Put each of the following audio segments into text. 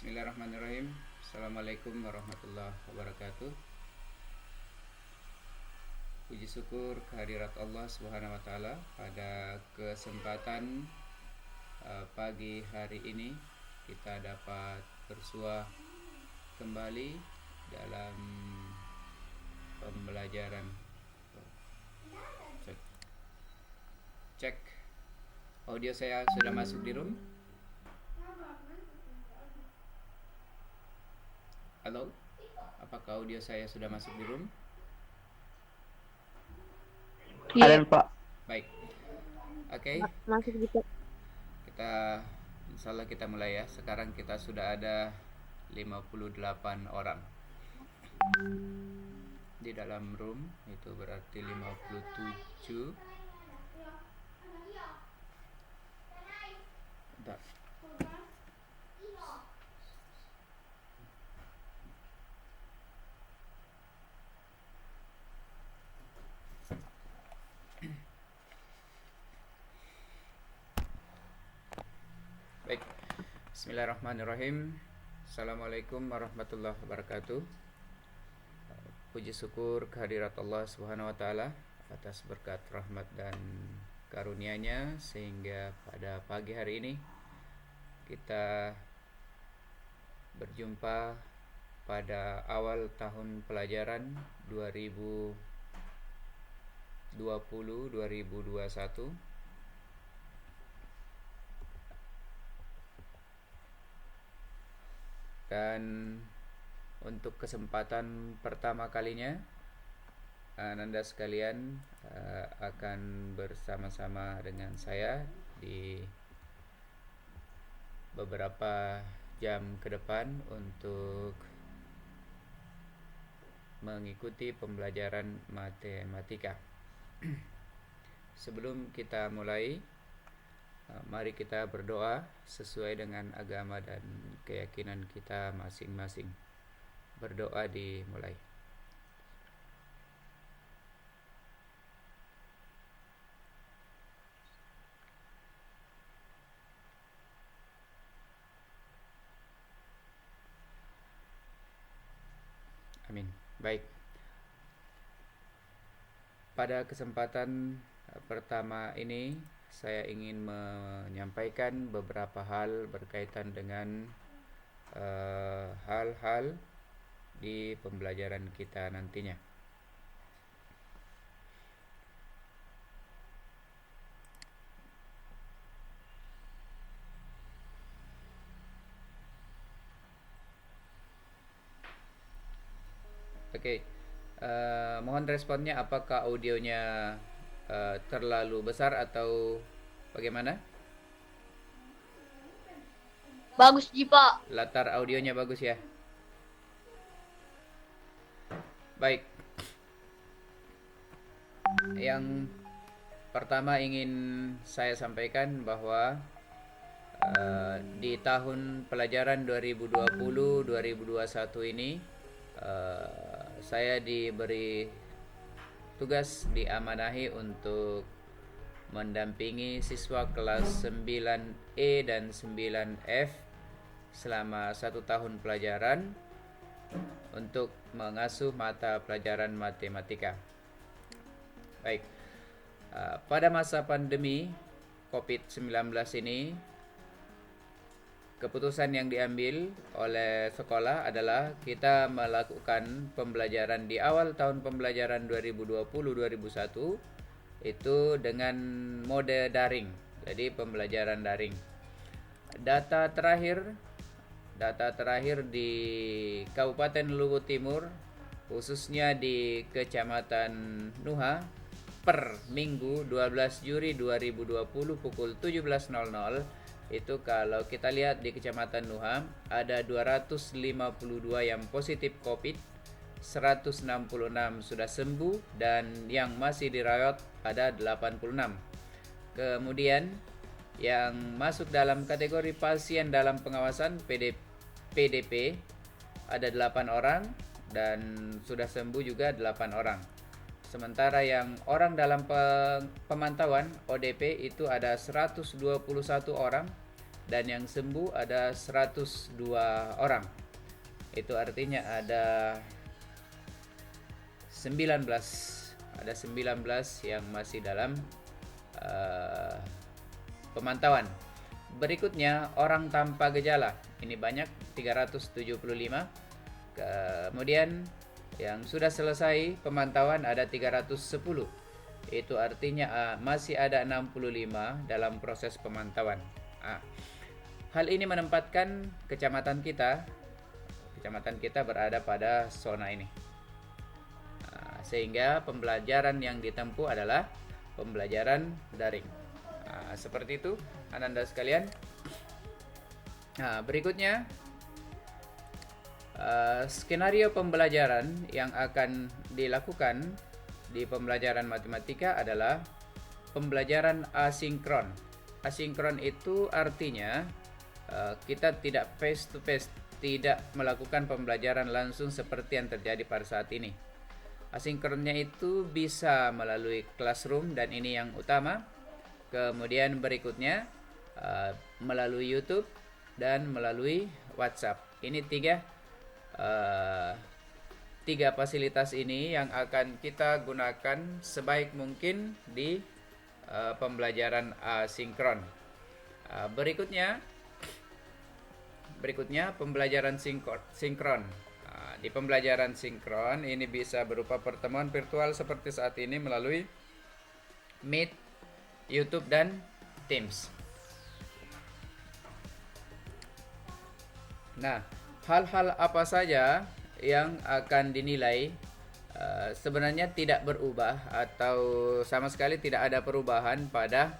Bismillahirrahmanirrahim. Assalamualaikum warahmatullahi wabarakatuh. Puji syukur kehadirat Allah Subhanahu wa taala pada kesempatan pagi hari ini kita dapat bersua kembali dalam pembelajaran. Cek. Audio saya sudah masuk di room? Halo? Apakah audio saya sudah masuk di room? Iya. Pak. Baik. Oke. Masuk gitu. Insyaallah kita mulai ya. Sekarang kita sudah ada 58 orang di dalam room, itu berarti 57. Bentar. Baik. Bismillahirrahmanirrahim. Assalamualaikum warahmatullahi wabarakatuh. Puji syukur kehadirat Allah Subhanahu wa taala atas berkat rahmat dan karunia-Nya sehingga pada pagi hari ini kita berjumpa pada awal tahun pelajaran 2020-2021. Dan untuk kesempatan pertama kalinya Anda sekalian akan bersama-sama dengan saya di beberapa jam ke depan untuk mengikuti pembelajaran matematika. Sebelum kita mulai, mari kita berdoa sesuai dengan agama dan keyakinan kita masing-masing. Berdoa dimulai. Amin. Baik. Pada kesempatan pertama ini saya ingin menyampaikan beberapa hal berkaitan dengan hal-hal di pembelajaran kita nantinya. Oke. Mohon responnya, apakah audionya terlalu besar atau bagaimana? Bagus Ji Pak. Latar audionya bagus ya. Baik. Yang pertama ingin saya sampaikan bahwa di tahun pelajaran 2020-2021 ini saya diberi tugas, diamanahi untuk mendampingi siswa kelas 9E dan 9F selama 1 tahun pelajaran untuk mengasuh mata pelajaran matematika. Baik. Pada masa pandemi COVID-19 ini, keputusan yang diambil oleh sekolah adalah kita melakukan pembelajaran di awal tahun pembelajaran 2020-2021 itu dengan mode daring. Jadi pembelajaran daring. Data terakhir di Kabupaten Luwu Timur, khususnya di Kecamatan Nuha, per Minggu 12 Juli 2020 pukul 17.00 itu kalau kita lihat di Kecamatan Nuha ada 252 yang positif COVID, 166 sudah sembuh dan yang masih dirawat ada 86. Kemudian yang masuk dalam kategori pasien dalam pengawasan PDP ada 8 orang dan sudah sembuh juga 8 orang. Sementara yang orang dalam pemantauan ODP itu ada 121 orang dan yang sembuh ada 102 orang. Itu artinya ada 19 yang masih dalam pemantauan. Berikutnya orang tanpa gejala. Ini banyak 375. Kemudian yang sudah selesai pemantauan ada 310. Itu artinya masih ada 65 dalam proses pemantauan. Hal ini menempatkan kecamatan kita berada pada zona ini. Sehingga pembelajaran yang ditempuh adalah pembelajaran daring. Seperti itu Ananda sekalian. Berikutnya skenario pembelajaran yang akan dilakukan di pembelajaran matematika adalah pembelajaran asinkron. Asinkron itu artinya kita tidak face to face, tidak melakukan pembelajaran langsung seperti yang terjadi pada saat ini. Asinkronnya itu bisa melalui classroom dan ini yang utama. Kemudian berikutnya melalui YouTube dan melalui WhatsApp. Ini tiga fasilitas ini yang akan kita gunakan sebaik mungkin di pembelajaran asinkron. Berikutnya pembelajaran sinkron. Di pembelajaran sinkron ini bisa berupa pertemuan virtual seperti saat ini melalui Meet, YouTube dan Teams. Nah, hal-hal apa saja yang akan dinilai sebenarnya tidak berubah atau sama sekali tidak ada perubahan pada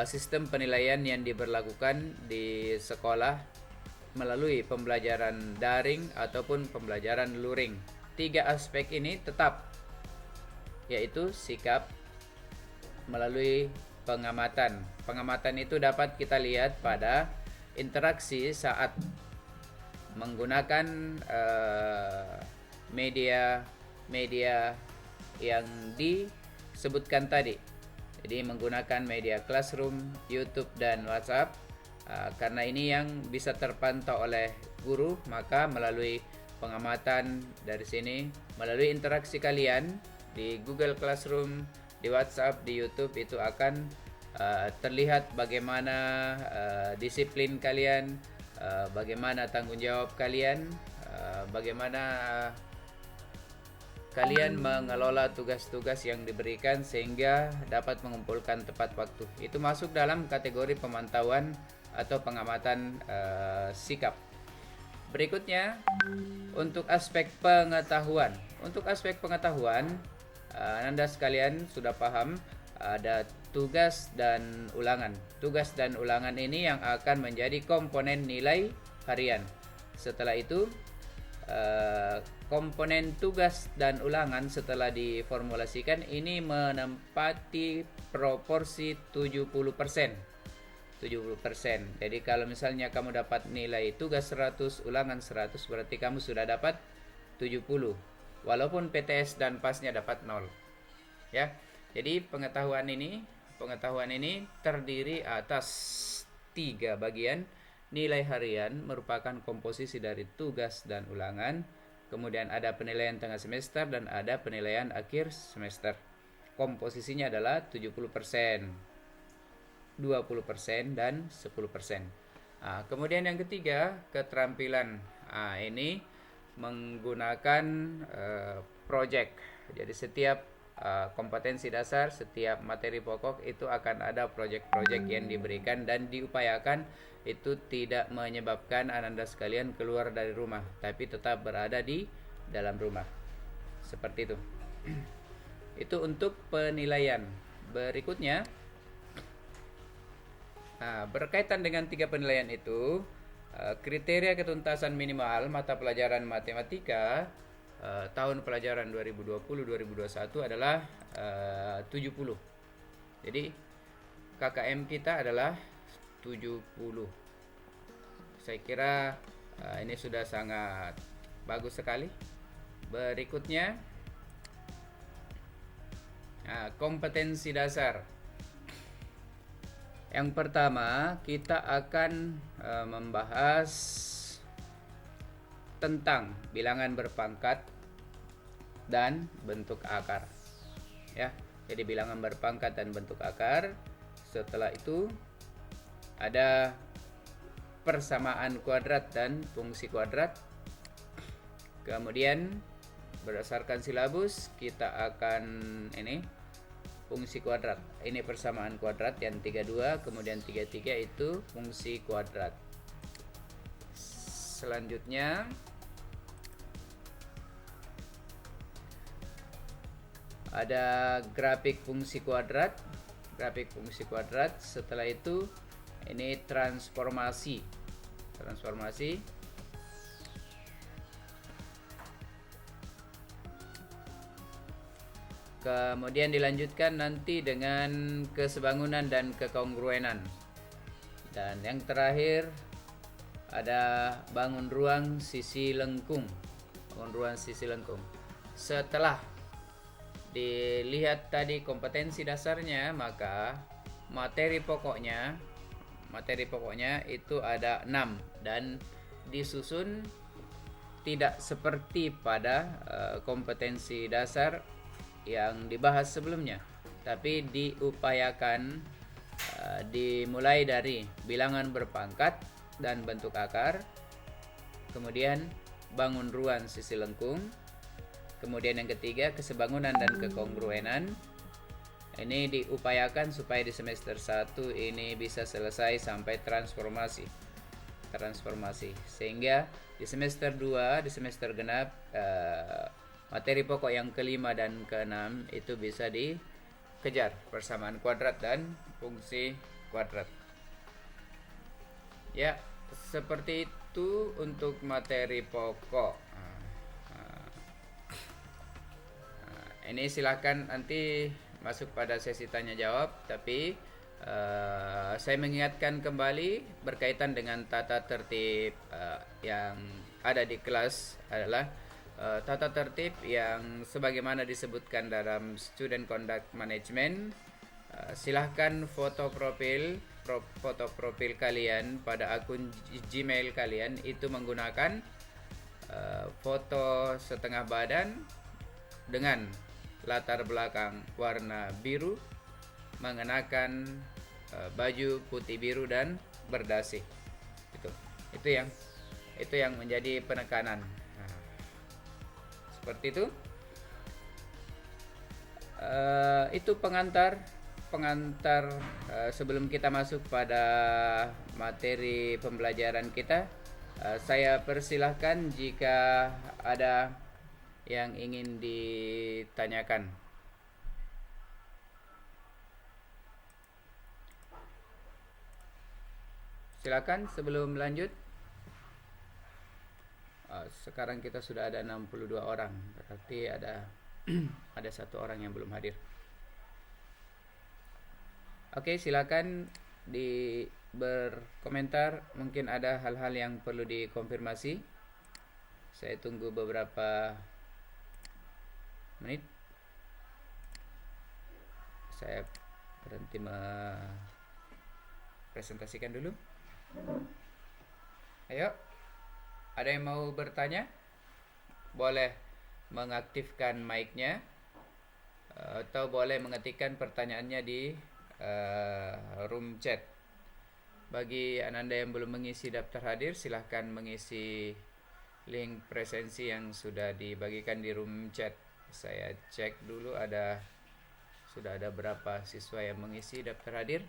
sistem penilaian yang diberlakukan di sekolah melalui pembelajaran daring ataupun pembelajaran luring. 3 aspek ini tetap, yaitu sikap melalui pengamatan. Pengamatan itu dapat kita lihat pada interaksi saat menggunakan media yang disebutkan tadi. Jadi menggunakan media classroom, YouTube dan WhatsApp. Karena ini yang bisa terpantau oleh guru, maka melalui pengamatan dari sini, melalui interaksi kalian di Google Classroom, di WhatsApp, di YouTube, itu akan terlihat bagaimana disiplin kalian, bagaimana tanggung jawab kalian, bagaimana kalian mengelola tugas-tugas yang diberikan sehingga dapat mengumpulkan tepat waktu. Itu masuk dalam kategori pemantauan atau pengamatan sikap. Berikutnya untuk aspek pengetahuan. Untuk aspek pengetahuan, Anda sekalian sudah paham ada tugas dan ulangan. Tugas dan ulangan ini yang akan menjadi komponen nilai harian. Setelah itu komponen tugas dan ulangan setelah diformulasikan ini menempati proporsi 70%. 70%. Jadi kalau misalnya kamu dapat nilai tugas 100, ulangan 100, berarti kamu sudah dapat 70. Walaupun PTS dan PAS-nya dapat 0. Ya. Jadi pengetahuan ini terdiri atas 3 bagian. Nilai harian merupakan komposisi dari tugas dan ulangan. Kemudian ada penilaian tengah semester dan ada penilaian akhir semester. Komposisinya adalah 70%. 20% dan 10%. Kemudian yang ketiga, keterampilan. Ini menggunakan project. Jadi setiap kompetensi dasar, setiap materi pokok itu akan ada project-project yang diberikan dan diupayakan itu tidak menyebabkan Ananda sekalian keluar dari rumah, tapi tetap berada di dalam rumah. Seperti itu. Itu untuk penilaian. Berikutnya, berkaitan dengan 3 penilaian itu, kriteria ketuntasan minimal mata pelajaran matematika tahun pelajaran 2020-2021 adalah 70. Jadi KKM kita adalah 70. Saya kira ini sudah sangat bagus sekali. Berikutnya kompetensi dasar. Yang pertama, kita akan membahas tentang bilangan berpangkat dan bentuk akar. Ya, jadi bilangan berpangkat dan bentuk akar. Setelah itu ada persamaan kuadrat dan fungsi kuadrat. Kemudian berdasarkan silabus kita akan fungsi kuadrat. Ini persamaan kuadrat yang 32, kemudian 33 itu fungsi kuadrat. Selanjutnya ada grafik fungsi kuadrat. Grafik fungsi kuadrat. Setelah itu ini transformasi. Kemudian dilanjutkan nanti dengan kesebangunan dan kekongruenan. Dan yang terakhir ada bangun ruang sisi lengkung. Setelah dilihat tadi kompetensi dasarnya, maka materi pokoknya itu ada 6 dan disusun tidak seperti pada kompetensi dasar yang dibahas sebelumnya, tapi diupayakan dimulai dari bilangan berpangkat dan bentuk akar, kemudian bangun ruang sisi lengkung, kemudian yang ketiga kesebangunan dan kekongruenan. Ini diupayakan supaya di semester 1 ini bisa selesai sampai transformasi, sehingga di semester 2, di semester genap, materi pokok yang kelima dan keenam itu bisa dikejar, persamaan kuadrat dan fungsi kuadrat. Ya, seperti itu untuk materi pokok. Ini silakan nanti masuk pada sesi tanya jawab, tapi saya mengingatkan kembali berkaitan dengan tata tertib yang ada di kelas adalah tata tertib yang sebagaimana disebutkan dalam Student Conduct Management. Silahkan foto profil kalian pada akun Gmail kalian itu menggunakan foto setengah badan dengan latar belakang warna biru, mengenakan baju putih biru dan berdasi. Itu yang menjadi penekanan. Seperti itu. Itu pengantar sebelum kita masuk pada materi pembelajaran kita. Saya persilahkan jika ada yang ingin ditanyakan. Silakan sebelum lanjut. Sekarang kita sudah ada 62 orang, berarti ada ada 1 orang yang belum hadir. Oke, silakan berkomentar. Mungkin ada hal-hal yang perlu dikonfirmasi. Saya tunggu beberapa menit. Saya berhenti presentasikan dulu. Ayo, ada yang mau bertanya? Boleh mengaktifkan mic-nya atau boleh mengetikkan pertanyaannya di room chat. Bagi Ananda yang belum mengisi daftar hadir, silahkan mengisi link presensi yang sudah dibagikan di room chat. Saya cek dulu sudah ada berapa siswa yang mengisi daftar hadir.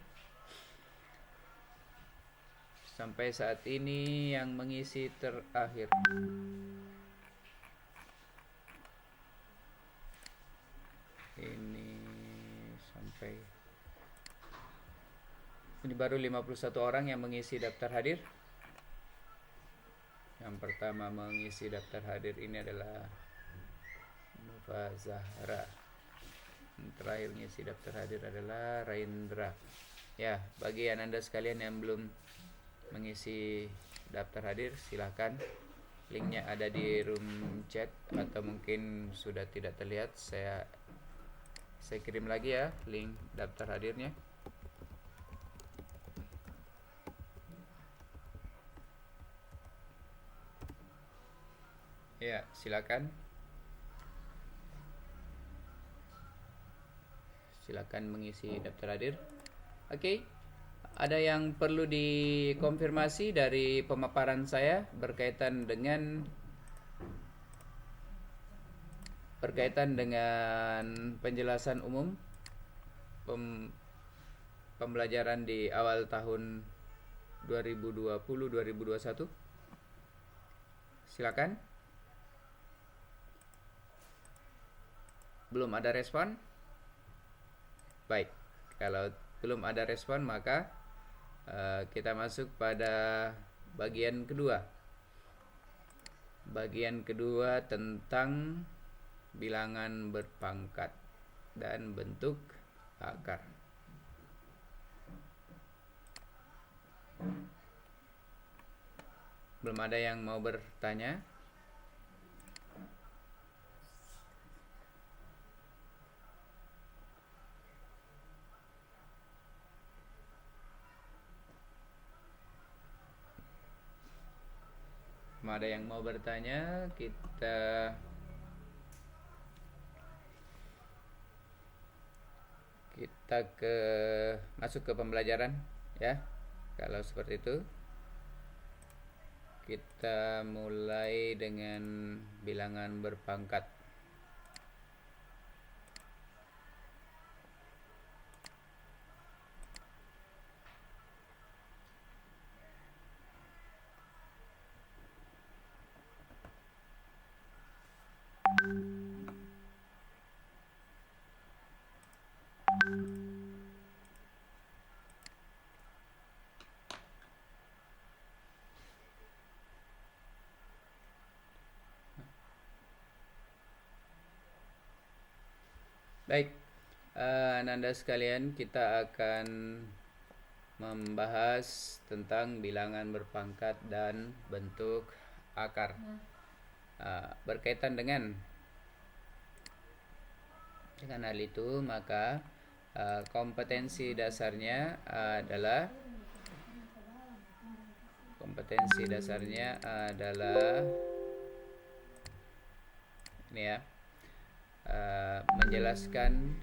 Sampai saat ini yang mengisi terakhir ini baru 51 orang yang mengisi daftar hadir. Yang pertama mengisi daftar hadir ini adalah Nova Zahra. Yang terakhir mengisi daftar hadir adalah Raindra. Ya, bagi Ananda sekalian yang belum mengisi daftar hadir, silahkan linknya ada di room chat atau mungkin sudah tidak terlihat. Saya kirim lagi ya link daftar hadirnya. Ya, silakan. Silakan mengisi daftar hadir. Oke. Ada yang perlu dikonfirmasi dari pemaparan saya berkaitan dengan penjelasan umum pembelajaran di awal tahun 2020-2021? Silakan. Belum ada respon? Baik. Kalau belum ada respon, maka kita masuk pada bagian kedua. Bagian kedua tentang bilangan berpangkat dan bentuk akar. Belum ada yang mau bertanya? Belum ada yang mau bertanya? Kita masuk ke pembelajaran ya. Kalau seperti itu, kita mulai dengan bilangan berpangkat. Baik, Ananda sekalian, kita akan membahas tentang bilangan berpangkat dan bentuk akar. Berkaitan dengan hal itu, maka kompetensi dasarnya adalah ini ya, menjelaskan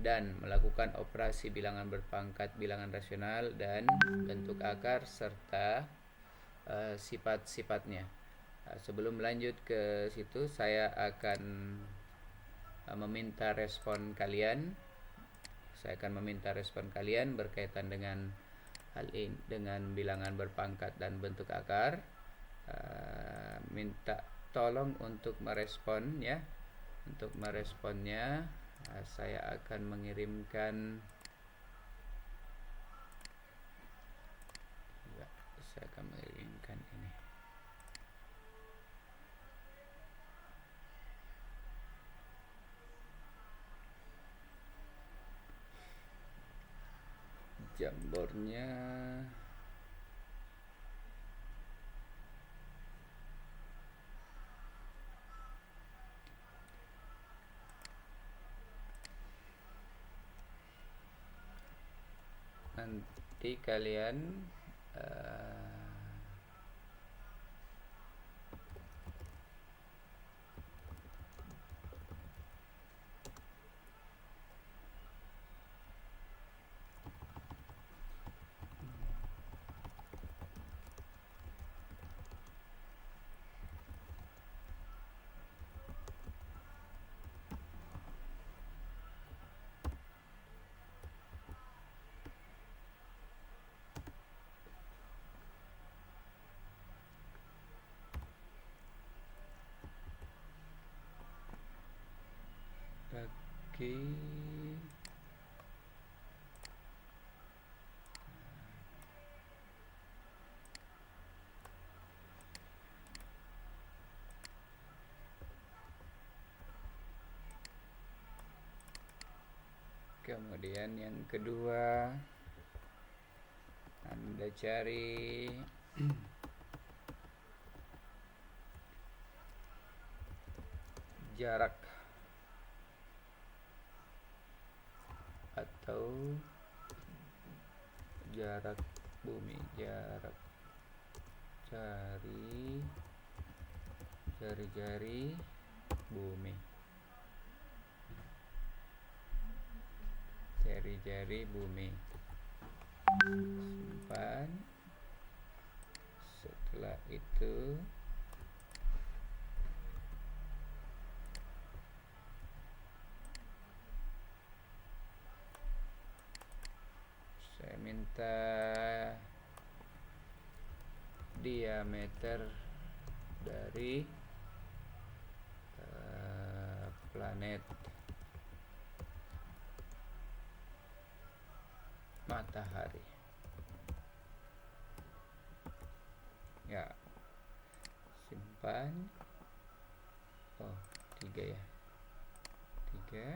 dan melakukan operasi bilangan berpangkat, bilangan rasional, dan bentuk akar serta sifat-sifatnya. Sebelum lanjut ke situ, saya akan meminta respon kalian. Berkaitan dengan hal ini, dengan bilangan berpangkat dan bentuk akar. Minta tolong untuk merespon ya. Untuk meresponnya, saya akan mengirimkan ini. Jambornya nanti kalian bagi kemudian yang kedua, Anda cari jarak atau jarak bumi, cari jari-jari bumi. Jari-jari bumi. Simpan. Setelah itu saya minta diameter dari planet matahari. Ya, simpan. Oh, 3 ya. 3.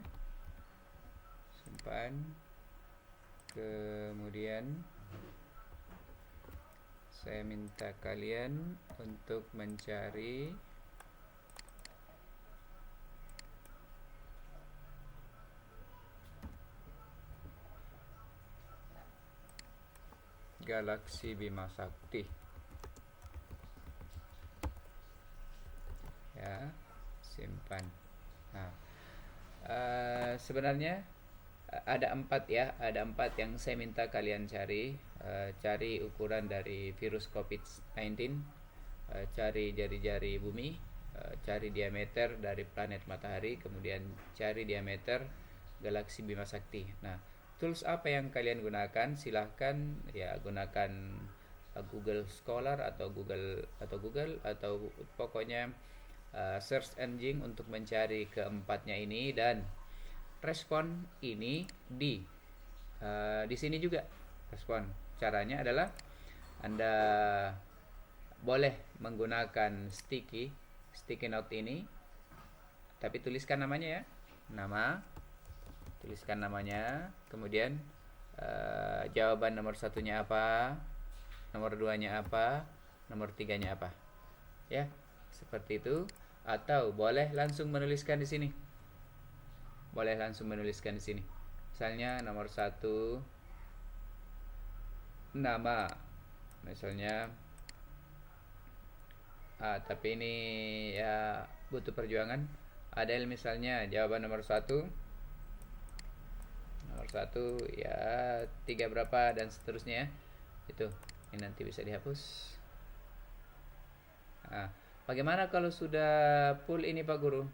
Simpan. Kemudian saya minta kalian untuk mencari galaksi Bima Sakti. Ya, simpan. Nah, sebenarnya ada 4 ya, ada 4 yang saya minta kalian cari. Cari ukuran dari virus COVID-19, cari jari-jari bumi, cari diameter dari planet matahari, kemudian cari diameter galaksi Bima Sakti. Nah, tools apa yang kalian gunakan? Silahkan ya gunakan Google Scholar atau Google atau pokoknya search engine untuk mencari keempatnya ini, dan respon ini di sini juga respon. Caranya adalah Anda boleh menggunakan sticky note ini, tapi tuliskan namanya ya, tuliskan namanya, kemudian jawaban nomor 1-nya apa, nomor 2-nya apa, nomor 3-nya apa, ya seperti itu. Atau boleh langsung menuliskan di sini, misalnya nomor 1 nama, misalnya tapi ini ya butuh perjuangan. Ada misalnya jawaban nomor 1 ya 3 berapa dan seterusnya. Itu ini nanti bisa dihapus. Bagaimana kalau sudah full ini Pak Guru?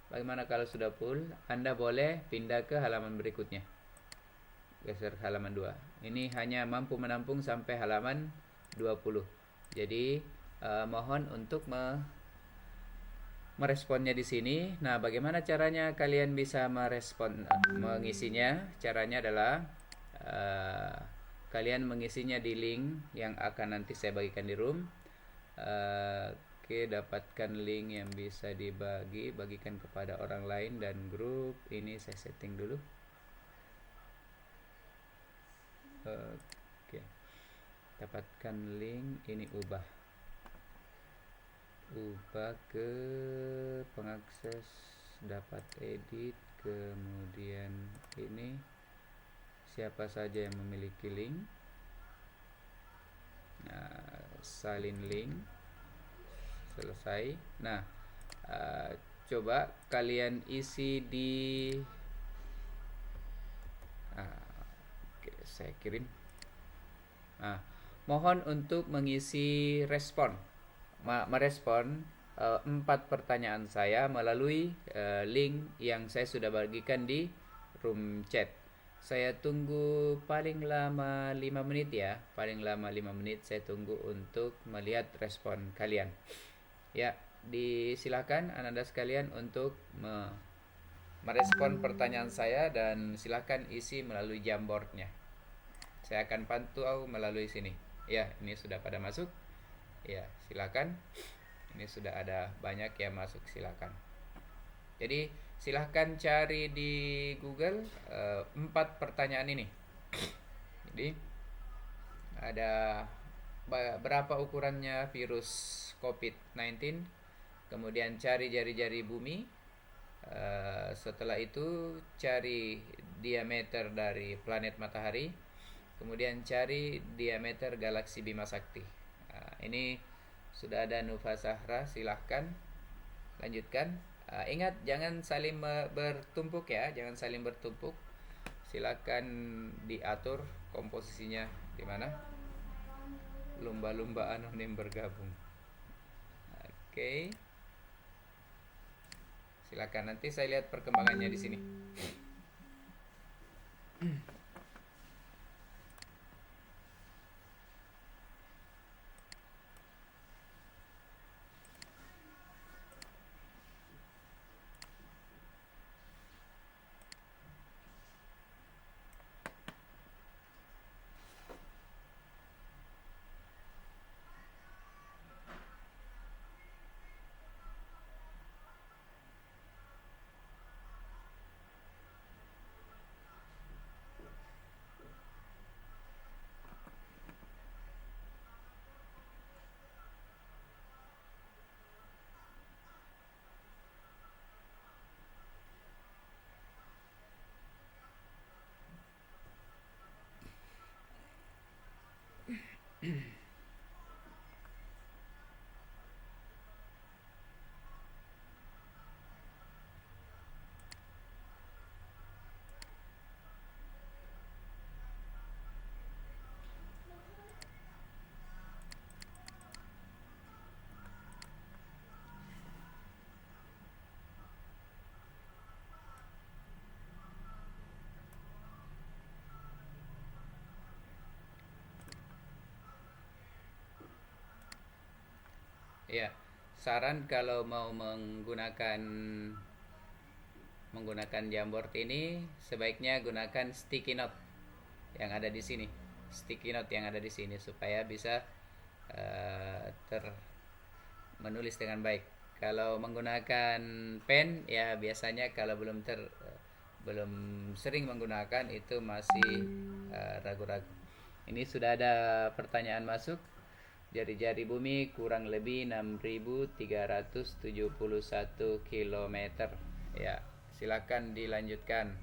Bagaimana kalau sudah full? Anda boleh pindah ke halaman berikutnya. Geser halaman 2. Ini hanya mampu menampung sampai halaman 20. Jadi mohon untuk meresponnya di sini. Nah, bagaimana caranya kalian bisa mengisinya? Caranya adalah kalian mengisinya di link yang akan nanti saya bagikan di room. Oke, dapatkan link yang bisa bagikan kepada orang lain dan grup. Ini saya setting dulu. Oke, dapatkan link ini, ubah ke pengakses, dapat edit, kemudian ini siapa saja yang memiliki link. Nah, salin link, selesai. Nah, coba kalian isi di oke, saya kirim. Mohon untuk mengisi merespon 4 pertanyaan saya melalui link yang saya sudah bagikan di room chat. Saya tunggu paling lama 5 menit ya. Paling lama 5 menit saya tunggu untuk melihat respon kalian. Ya, disilakan Ananda sekalian untuk merespon pertanyaan saya, dan silakan isi melalui Jamboardnya. Saya akan pantau melalui sini. Ya, ini sudah pada masuk. Ya, silakan. Ini sudah ada banyak yang masuk, silakan. Jadi silahkan cari di Google 4 pertanyaan ini. Jadi ada berapa ukurannya virus COVID-19, kemudian cari jari-jari bumi, setelah itu cari diameter dari planet matahari, kemudian cari diameter galaksi Bima Sakti. Ini Sudah ada Nufa Sahra, silahkan lanjutkan. Ingat jangan saling bertumpuk ya, jangan saling bertumpuk. Silakan diatur komposisinya di mana. Lumba-lumba anonim bergabung. Oke. Silakan, nanti saya lihat perkembangannya di sini. Ya, saran kalau mau menggunakan Jamboard ini sebaiknya gunakan sticky note yang ada di sini. Sticky note yang ada di sini supaya bisa menulis dengan baik. Kalau menggunakan pen ya biasanya kalau belum sering menggunakan itu masih ragu-ragu. Ini sudah ada pertanyaan masuk. Jari-jari bumi kurang lebih 6.371 km. Ya, silakan dilanjutkan.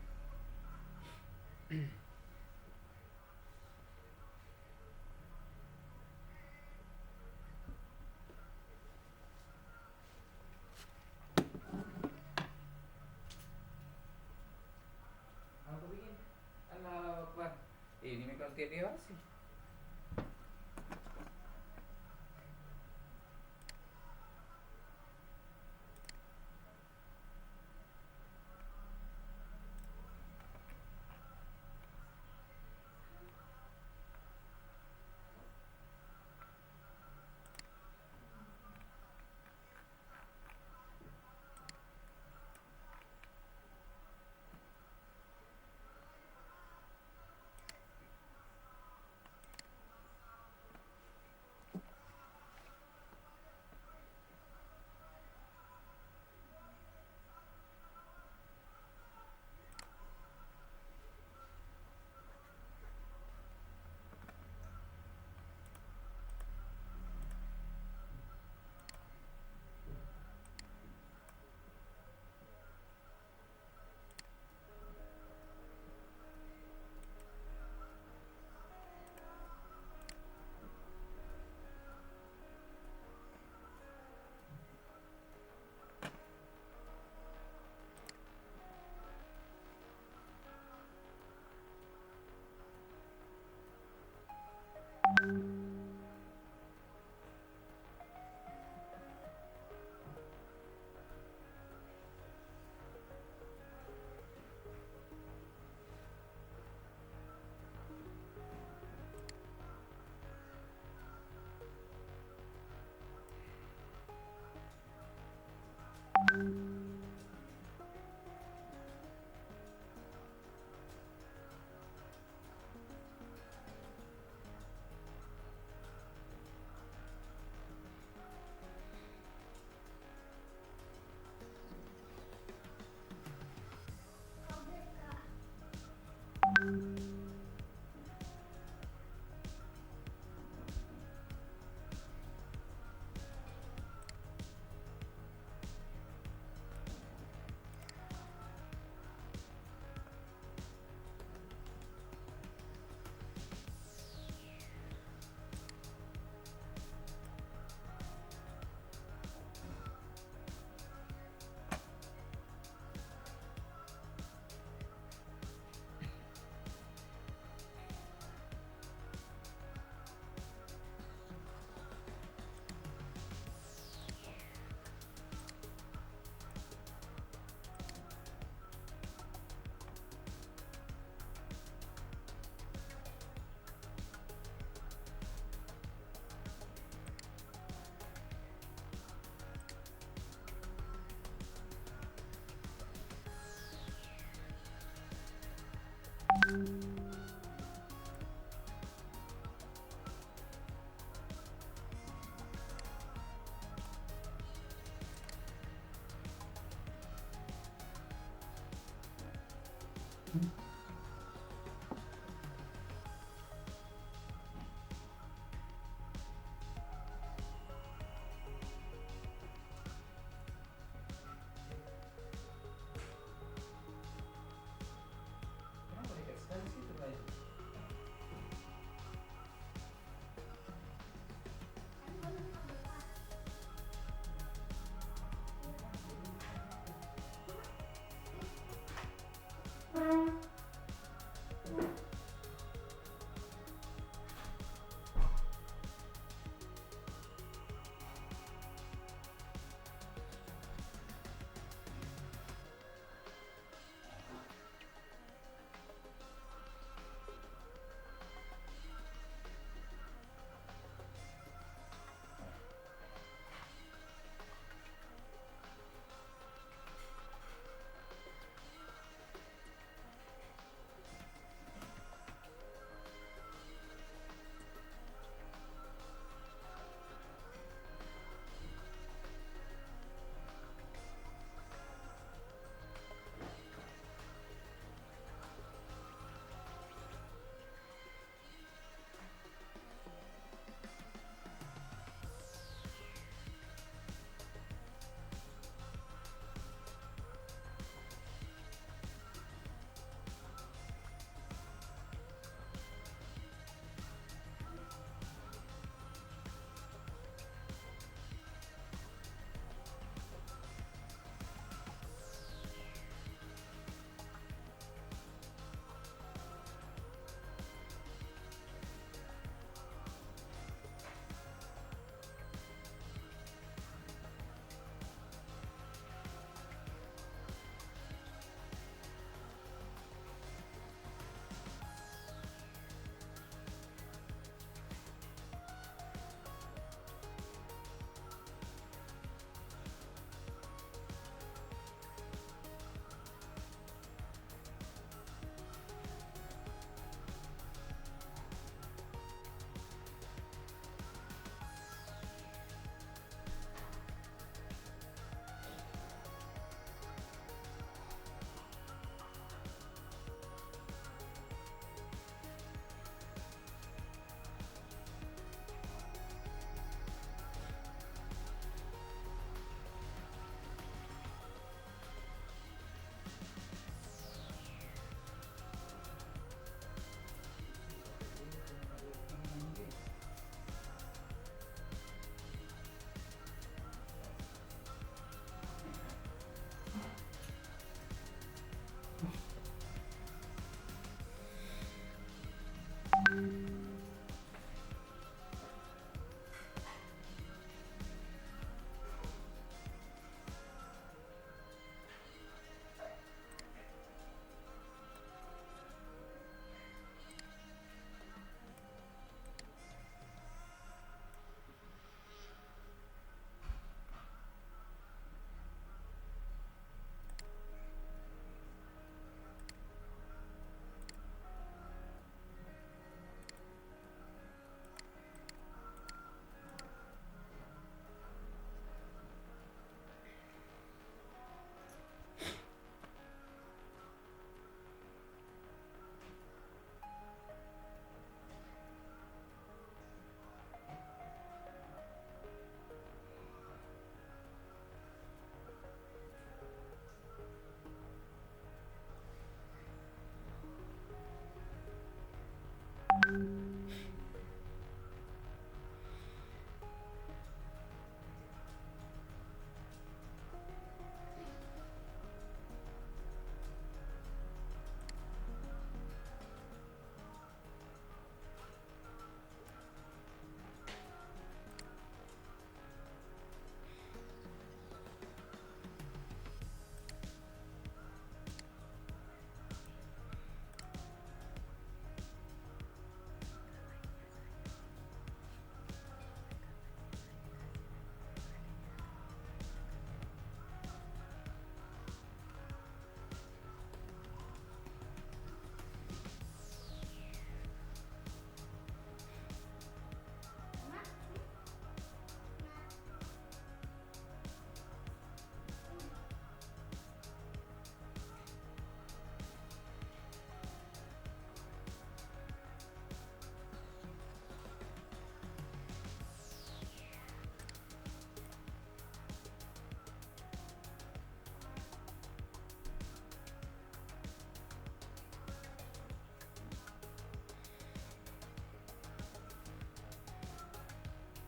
Aku bikin. Allahu Akbar. Ini mikro TV sih.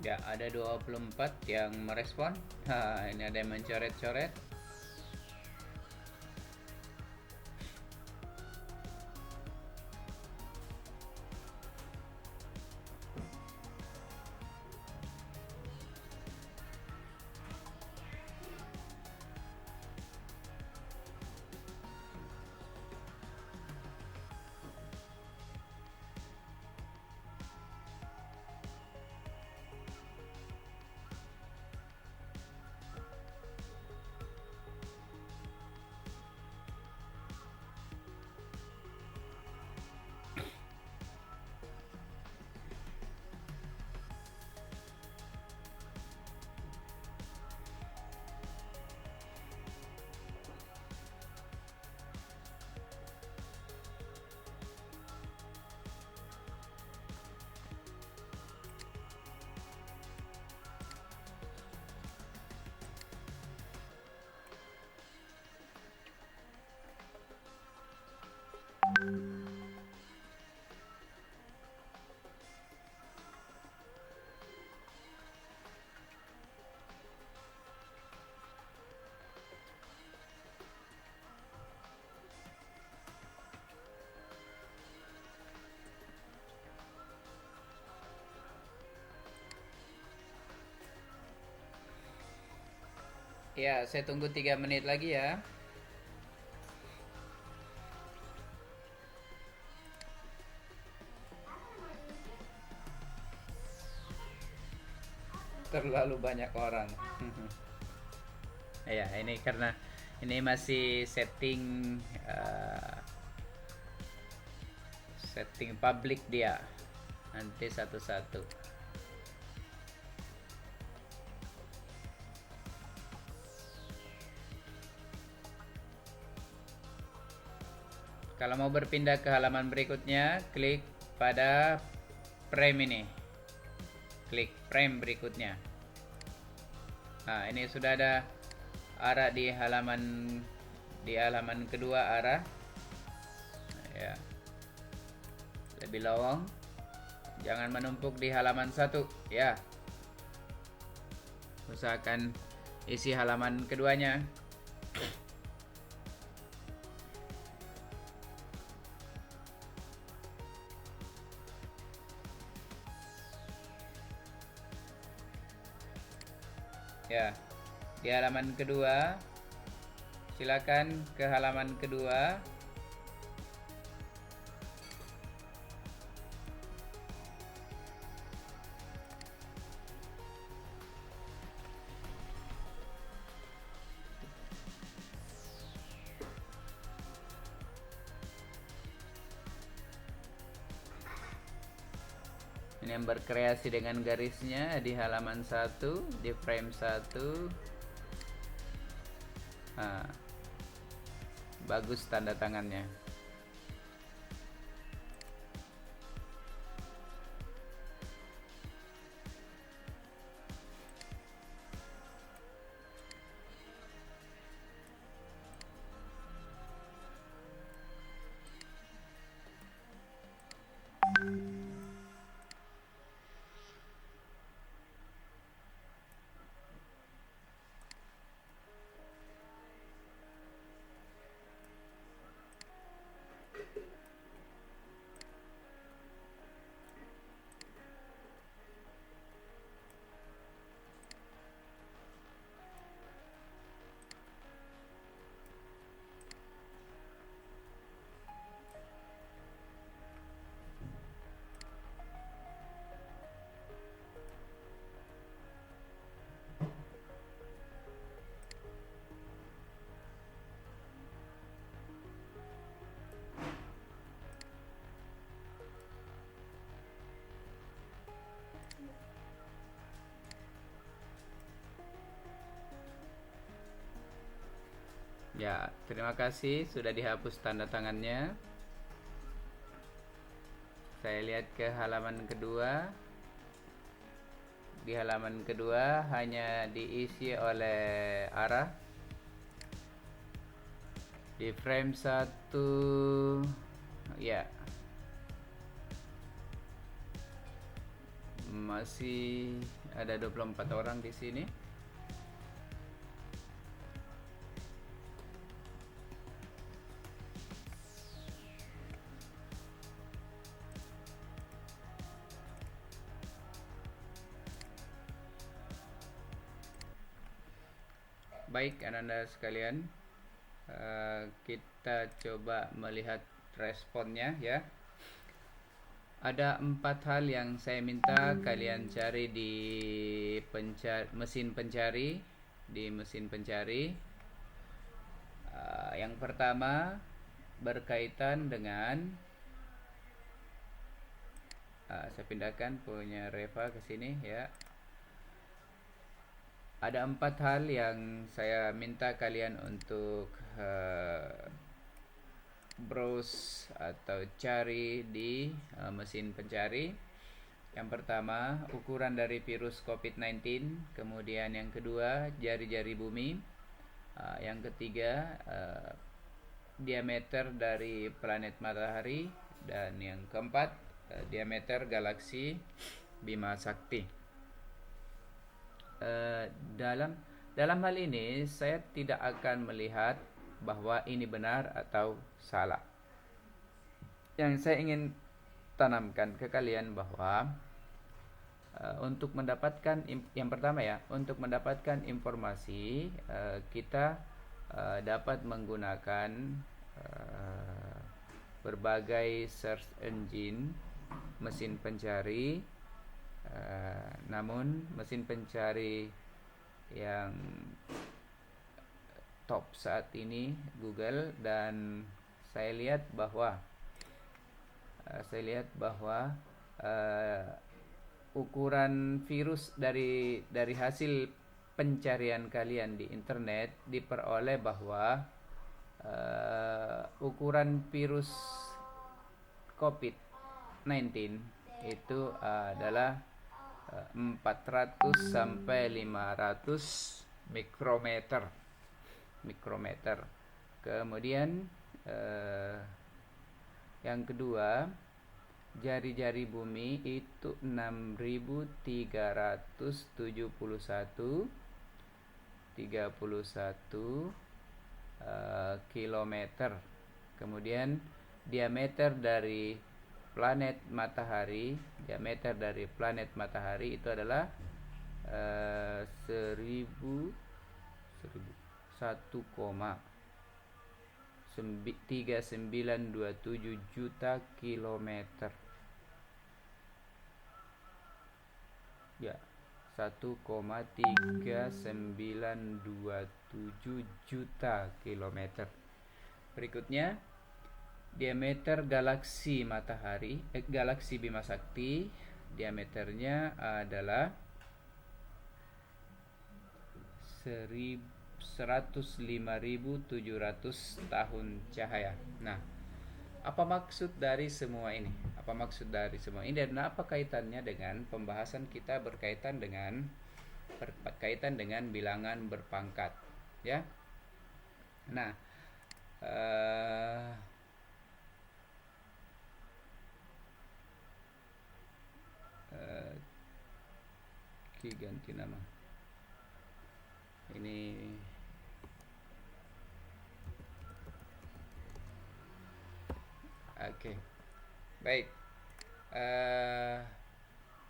Ya, ada 24 yang merespon. Ini ada yang mencoret-coret. Ya, saya tunggu 3 menit lagi ya. Terlalu banyak orang. Ya, ini karena ini masih uh, setting public dia. Nanti satu-satu. Kalau mau berpindah ke halaman berikutnya, klik pada frame ini. Klik frame berikutnya. Nah, ini sudah ada arah di halaman kedua arah. Ya. Lebih lowong. Jangan menumpuk di halaman 1, ya. Usahakan isi halaman keduanya. Ya, di halaman kedua, silakan ke halaman kedua. Ini yang berkreasi dengan garisnya di halaman 1, di frame 1. Nah, bagus tanda tangannya. Ya, terima kasih sudah dihapus tanda tangannya. Saya lihat ke halaman kedua. Di halaman kedua hanya diisi oleh arah. Di frame 1, ya, masih ada 24 orang di sini. Baik, anak-anak sekalian, kita coba melihat responnya ya. Ada 4 hal yang saya minta kalian cari di mesin pencari. Yang pertama berkaitan dengan saya pindahkan punya Reva ke sini ya. Ada 4 hal yang saya minta kalian untuk browse atau cari di mesin pencari. Yang pertama, ukuran dari virus COVID-19. Kemudian yang kedua, jari-jari bumi. Yang ketiga, diameter dari planet matahari. Dan yang keempat, diameter galaksi Bima Sakti. Dalam hal ini saya tidak akan melihat bahwa ini benar atau salah. Yang saya ingin tanamkan ke kalian bahwa untuk mendapatkan yang pertama ya, untuk mendapatkan informasi kita dapat menggunakan berbagai search engine, mesin pencari. Namun mesin pencari yang top saat ini Google, dan saya lihat bahwa ukuran virus dari hasil pencarian kalian di internet diperoleh bahwa ukuran virus COVID-19 itu adalah 400 sampai 500 mikrometer. Kemudian yang kedua, jari-jari bumi itu 6.371 kilometer. Kemudian diameter dari planet matahari itu adalah 1,3927 juta kilometer. Ya, 1,3927 juta kilometer. Berikutnya, diameter galaksi matahari, galaksi Bima Sakti, diameternya adalah 105.700 tahun cahaya. Nah, apa maksud dari semua ini? Dan apa kaitannya dengan pembahasan kita berkaitan dengan bilangan berpangkat, ya? Nah, ganti nama ini. Oke, baik,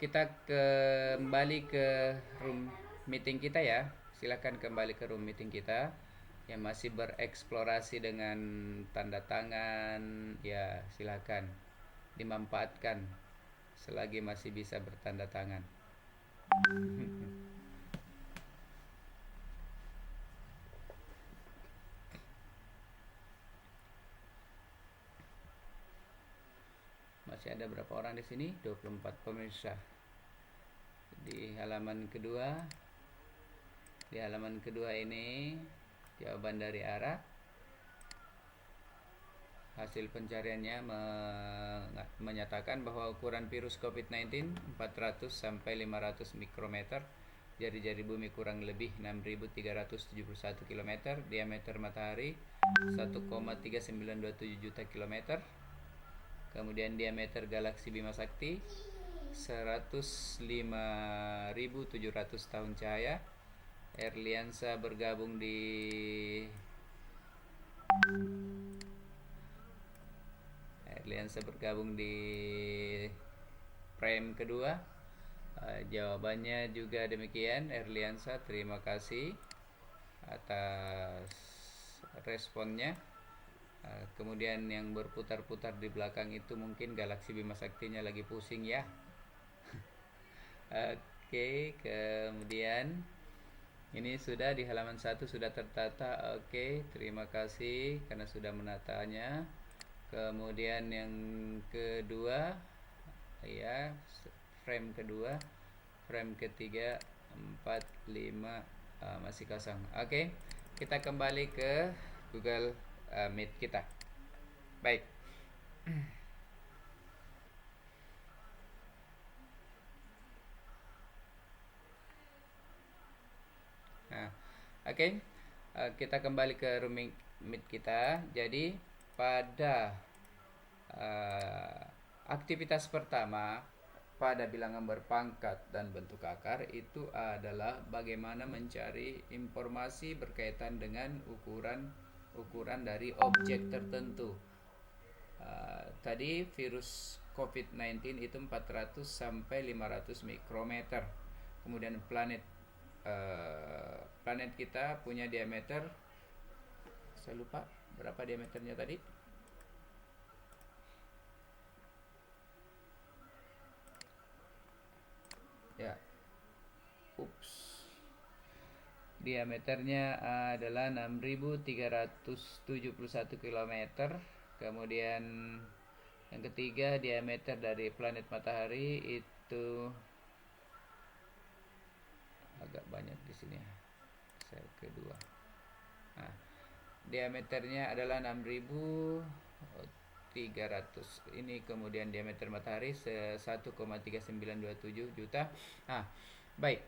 kita kembali ke room meeting kita ya. Silakan kembali ke room meeting kita yang masih bereksplorasi dengan tanda tangan ya. Silakan dimanfaatkan selagi masih bisa bertanda tangan. Masih ada berapa orang di sini? 24 pemirsa. Di halaman kedua ini jawaban dari Ara. Hasil pencariannya menyatakan bahwa ukuran virus COVID-19 400 sampai 500 mikrometer, jari-jari bumi kurang lebih 6.371 km, diameter matahari 1,3927 juta kilometer. Kemudian diameter galaksi Bima Sakti 105.700 tahun cahaya. Erliansa bergabung di frame kedua. Jawabannya juga demikian, Erliansa. Terima kasih atas responnya. Kemudian yang berputar-putar di belakang itu mungkin galaksi Bima Saktinya lagi pusing ya. Oke, kemudian ini sudah di halaman 1 sudah tertata. Oke, terima kasih karena sudah menatanya. Kemudian yang kedua, ya, frame kedua, frame ketiga, 4, 5 masih kosong. Oke, kita kembali ke Google Meet kita. Baik. Nah, oke. Kita kembali ke room Meet kita. Jadi pada aktivitas pertama pada bilangan berpangkat dan bentuk akar itu adalah bagaimana mencari informasi berkaitan dengan ukuran dari objek tertentu. Tadi virus COVID-19 itu 400 sampai 500 mikrometer. Kemudian planet kita punya diameter, saya lupa berapa diameternya tadi. Ya, diameternya adalah 6.371 km. Kemudian yang ketiga, diameter dari planet matahari itu agak banyak di sini. Saya kedua. Nah, diameternya adalah 6.300. Ini kemudian diameter matahari 1,3927 juta. Nah, baik.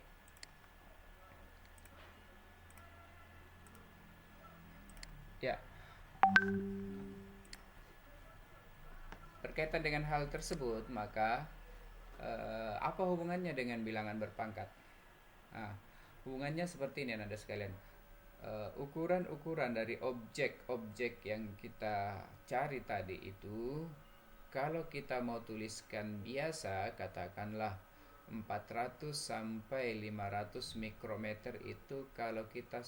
Ya. Berkaitan dengan hal tersebut, maka apa hubungannya dengan bilangan berpangkat? Nah, hubungannya seperti ini Anda sekalian. Ukuran-ukuran dari objek-objek yang kita cari tadi itu, kalau kita mau tuliskan biasa, katakanlah 400 sampai 500 mikrometer itu kalau kita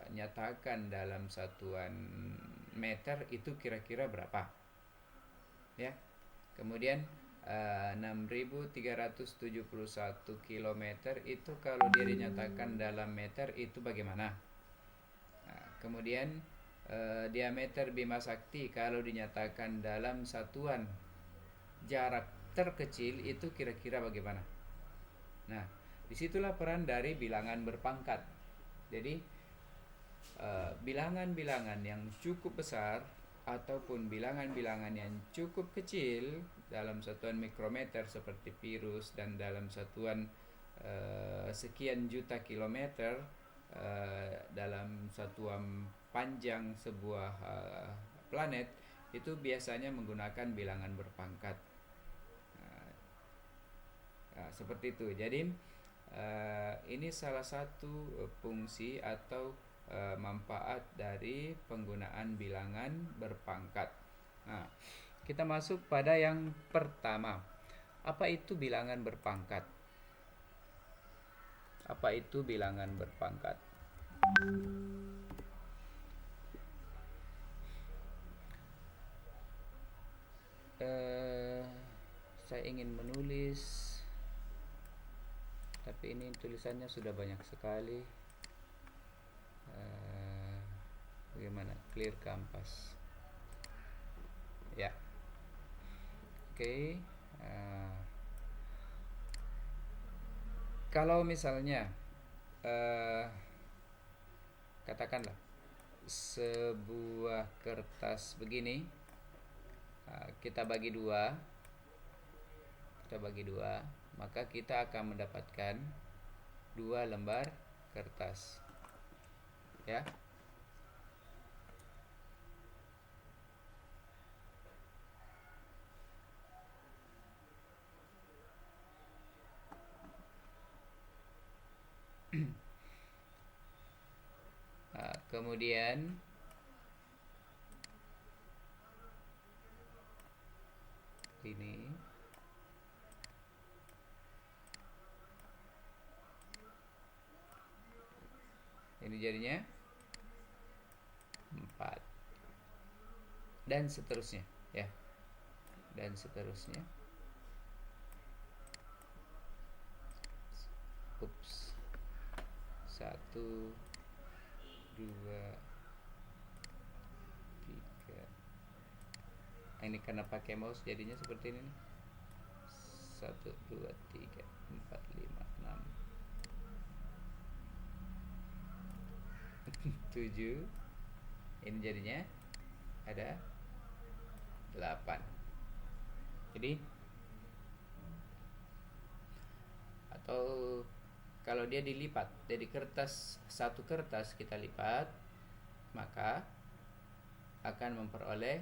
nyatakan dalam satuan meter itu kira-kira berapa? Ya. Kemudian 6.371 km itu kalau dia dinyatakan dalam meter itu bagaimana? Nah, kemudian diameter Bima Sakti kalau dinyatakan dalam satuan jarak terkecil itu kira-kira bagaimana? Nah, disitulah peran dari bilangan berpangkat. Jadi bilangan-bilangan yang cukup besar ataupun bilangan-bilangan yang cukup kecil dalam satuan mikrometer seperti virus dan dalam satuan sekian juta kilometer dalam satuan panjang sebuah planet itu biasanya menggunakan bilangan berpangkat. Nah, seperti itu. Jadi ini salah satu fungsi atau manfaat dari penggunaan bilangan berpangkat. Nah, kita masuk pada yang pertama. Apa itu bilangan berpangkat? Apa itu bilangan berpangkat? Saya ingin menulis, tapi ini tulisannya sudah banyak sekali. Bagaimana? Clear Canvas. Ya. Oke. Kalau misalnya katakanlah sebuah kertas begini, kita bagi dua, maka kita akan mendapatkan 2 lembar kertas. Ya. kemudian ini jadinya 4 dan seterusnya ya, dan seterusnya. Ups, 1 2 3. Ini karena pakai mouse jadinya seperti ini nih. 1 2 3 4 5 6 7. Ini jadinya ada 8. Jadi atau kalau dia dilipat dari kertas, satu kertas kita lipat, maka akan memperoleh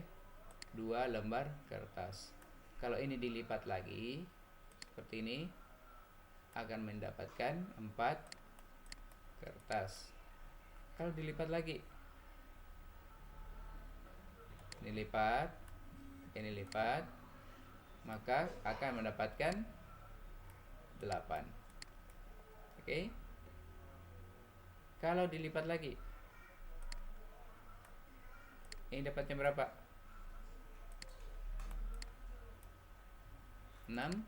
2 lembar kertas. Kalau ini dilipat lagi seperti ini, akan mendapatkan 4 kertas. Kalau dilipat lagi, ini lipat, maka akan mendapatkan 8. Oke. Kalau dilipat lagi, ini dapatnya berapa? 16.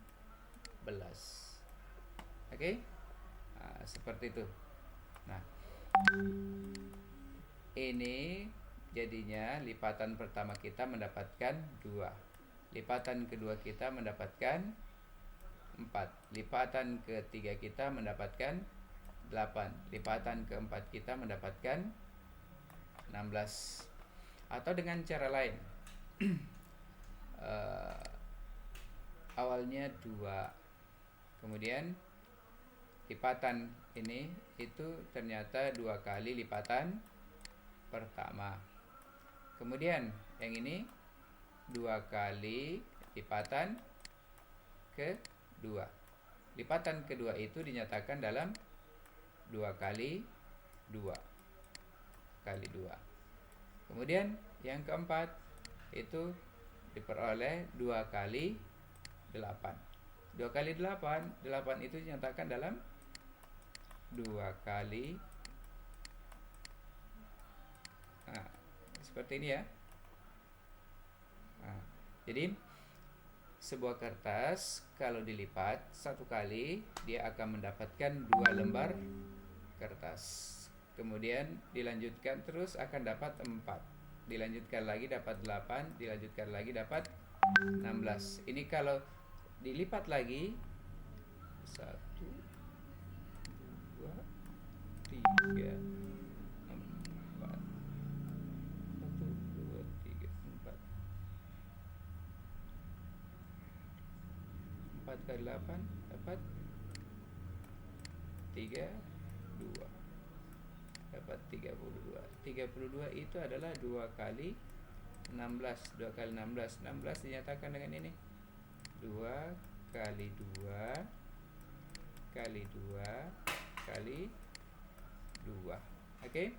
Oke. Nah, seperti itu. Nah, ini jadinya lipatan pertama kita mendapatkan 2. Lipatan kedua kita mendapatkan 4. Lipatan ketiga kita mendapatkan 8. Lipatan keempat kita mendapatkan 16. Atau dengan cara lain, awalnya 2, kemudian lipatan ini itu ternyata 2 kali lipatan pertama. Kemudian yang ini 2 kali lipatan kedua. Lipatan kedua itu dinyatakan dalam 2 kali 2 kali 2. Kemudian yang keempat itu diperoleh 2 kali 8. 2 kali 8 itu dinyatakan dalam 2 kali, nah, seperti ini ya. Nah, jadi sebuah kertas kalau dilipat 1 kali, dia akan mendapatkan 2 lembar kertas. Kemudian dilanjutkan terus akan dapat 4. Dilanjutkan lagi dapat 8, dilanjutkan lagi dapat 16. Ini kalau dilipat lagi 1 2 3 4. 1 2 3 4. 4 kali 8 dapat 32. Dapat 32. 32 itu adalah 2 kali 16. 2 kali 16. 16 dinyatakan dengan ini. 2 kali 2 kali 2 kali 2. Oke.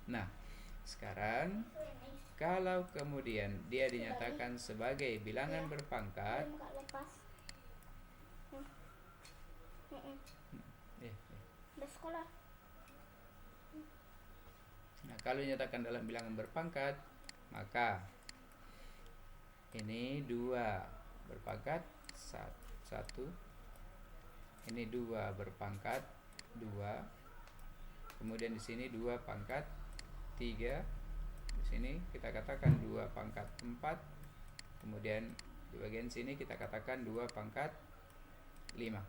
Nah, sekarang kalau kemudian dia dinyatakan sebagai bilangan berpangkat, nah, kalau dinyatakan dalam bilangan berpangkat, maka ini 2 berpangkat 1, ini 2 berpangkat 2, kemudian di sini 2 pangkat 3, di sini kita katakan 2 pangkat 4, kemudian di bagian sini kita katakan 2 pangkat 5.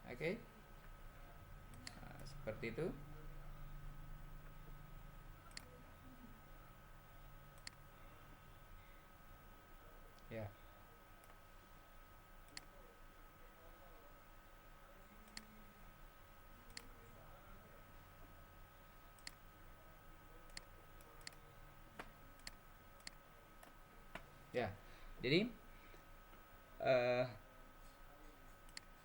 Oke. Nah, seperti itu. Ya. Ya. Jadi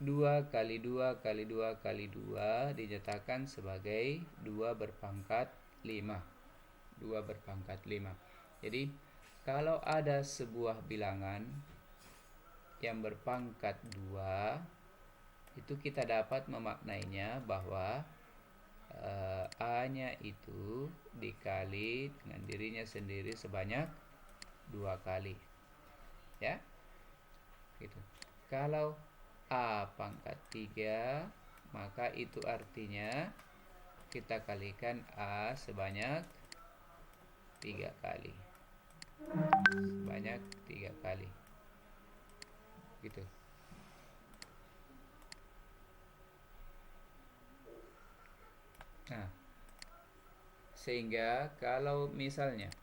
2 kali 2 kali 2 kali 2 dinyatakan sebagai 2 berpangkat 5. 2 berpangkat 5. Jadi kalau ada sebuah bilangan yang berpangkat 2, itu kita dapat memaknainya bahwa A-nya itu dikali dengan dirinya sendiri sebanyak 2 kali. Ya. Gitu. Kalau A pangkat 3, maka itu artinya kita kalikan A sebanyak 3 kali. Sebanyak 3 kali. Gitu. Nah, sehingga kalau misalnya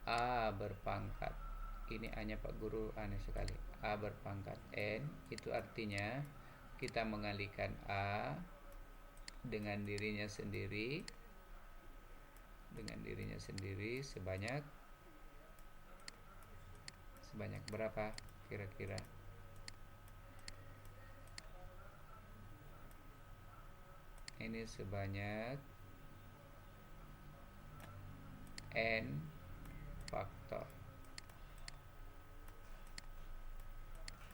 A berpangkat, ini hanya Pak Guru aneh sekali, A berpangkat N, itu artinya kita mengalihkan A dengan dirinya sendiri sebanyak berapa kira-kira? Ini sebanyak N faktor.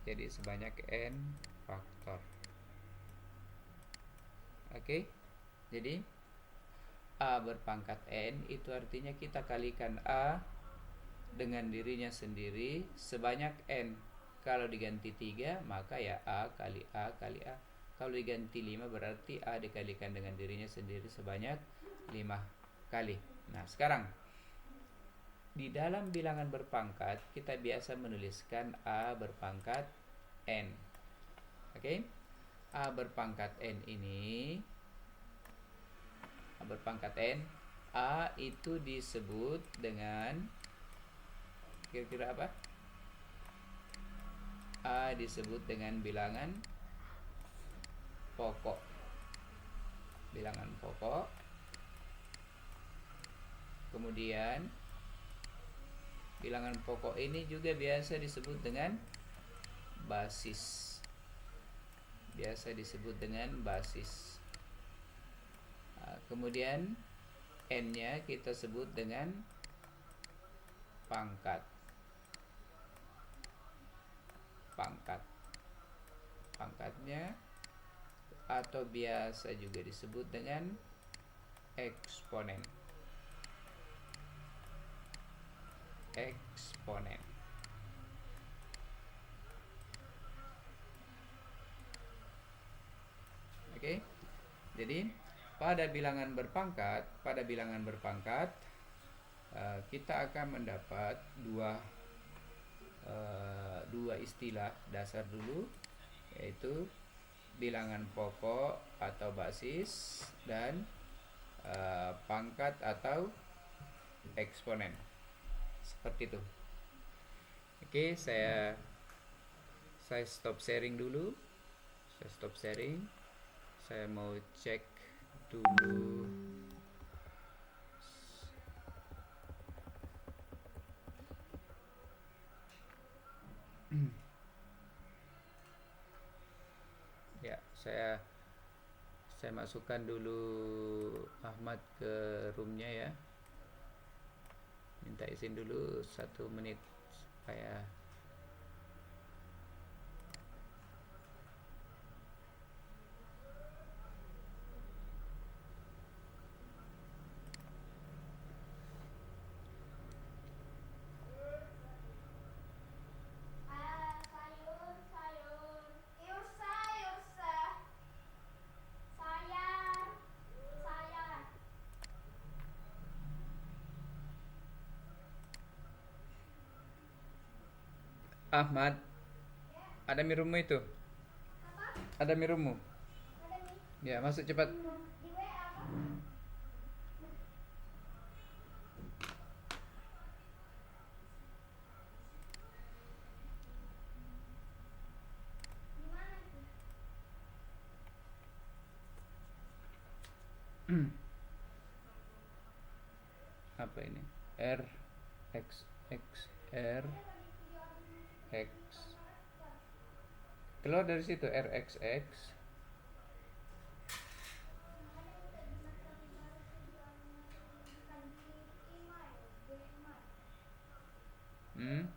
Jadi sebanyak N faktor. Oke. Jadi A berpangkat N itu artinya kita kalikan A dengan dirinya sendiri sebanyak N. Kalau diganti 3, maka ya A kali A kali A. Kalau diganti 5, berarti A dikalikan dengan dirinya sendiri sebanyak 5 kali. Nah, sekarang di dalam bilangan berpangkat kita biasa menuliskan A berpangkat N. Oke? A berpangkat N ini, A berpangkat N, A itu disebut dengan kira-kira apa? A disebut dengan bilangan pokok. Bilangan pokok. Kemudian bilangan pokok ini juga biasa disebut dengan basis. Biasa disebut dengan basis. Kemudian N-nya kita sebut dengan pangkat. Pangkatnya atau biasa juga disebut dengan eksponen. Oke. Jadi pada bilangan berpangkat kita akan mendapat dua istilah dasar dulu, yaitu bilangan pokok atau basis dan pangkat atau eksponen. Seperti itu. Oke, saya stop sharing dulu. Saya mau cek dulu. Ya, saya masukkan dulu Ahmad ke roomnya ya. Minta izin dulu 1 menit supaya Ahmad, ada mirumu itu? Ada mirumu? Ya, masuk cepat. Apa ini? R X X R X. Keluar dari situ RXX. Hmm.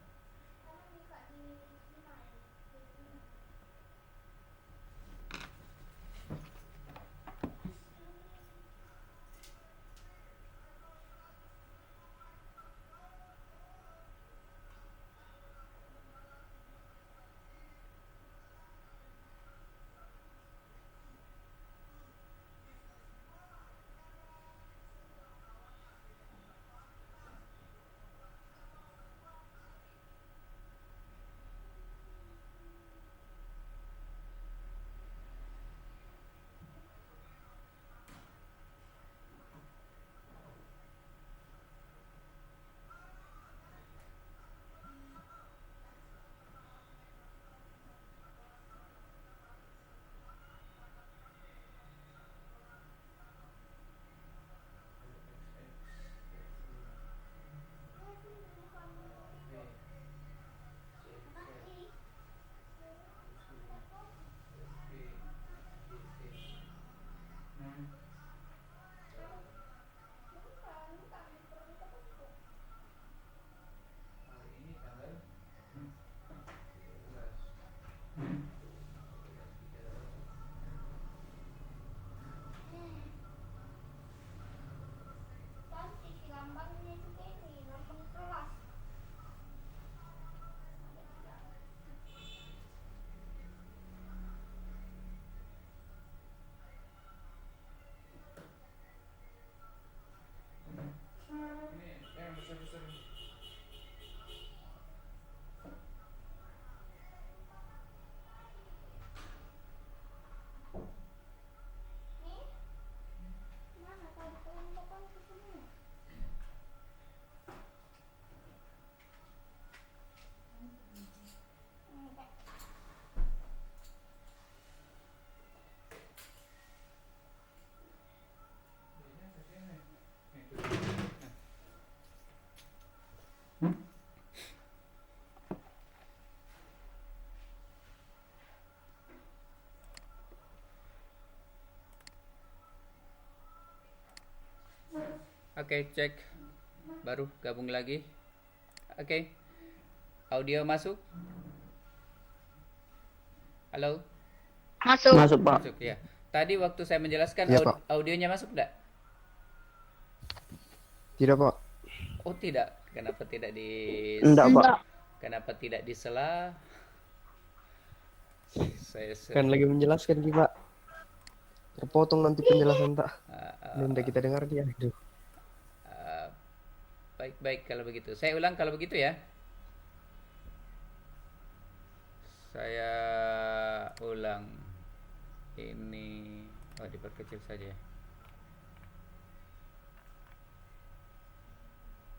Ini yang besar-besar. Oke, cek. Baru gabung lagi. Oke. Audio masuk? Halo? Masuk. Masuk, Pak. Masuk ya. Tadi waktu saya menjelaskan Iya, Pak. audionya masuk enggak? Tidak, Pak. Oh, tidak. Kenapa tidak Enggak, Pak. Enggak. Kenapa tidak disela? Saya Kan lagi menjelaskan, Ki, Pak. Terpotong nanti penjelasan tak. Minta kita dengar dia. Aduh. Baik-baik kalau begitu. Saya ulang kalau begitu ya. Saya ulang. Ini diperkecil saja ya.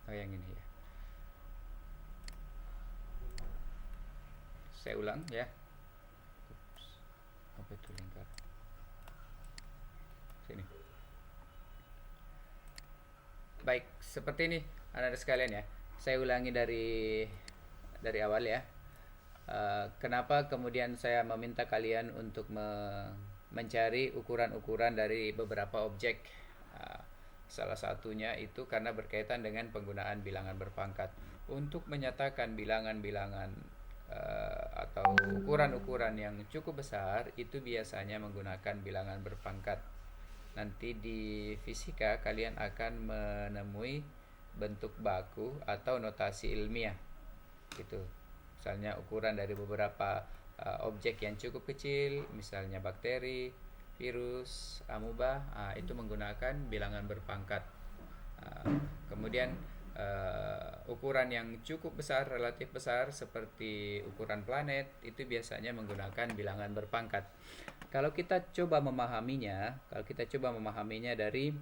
Oh, yang ini ya. Saya ulang ya. Ups. Apa itu lingkar? Sini. Baik, seperti ini anak-anak sekalian ya. Saya ulangi dari awal ya. Kenapa kemudian saya meminta kalian untuk mencari ukuran-ukuran dari beberapa objek. Salah satunya itu karena berkaitan dengan penggunaan bilangan berpangkat. Untuk menyatakan bilangan-bilangan atau ukuran-ukuran yang cukup besar itu biasanya menggunakan bilangan berpangkat. Nanti di fisika kalian akan menemui bentuk baku atau notasi ilmiah gitu. Misalnya ukuran dari beberapa objek yang cukup kecil, misalnya bakteri, virus, amuba, itu menggunakan bilangan berpangkat. Kemudian ukuran yang cukup besar, relatif besar seperti ukuran planet itu biasanya menggunakan bilangan berpangkat. Kalau kita coba memahaminya dari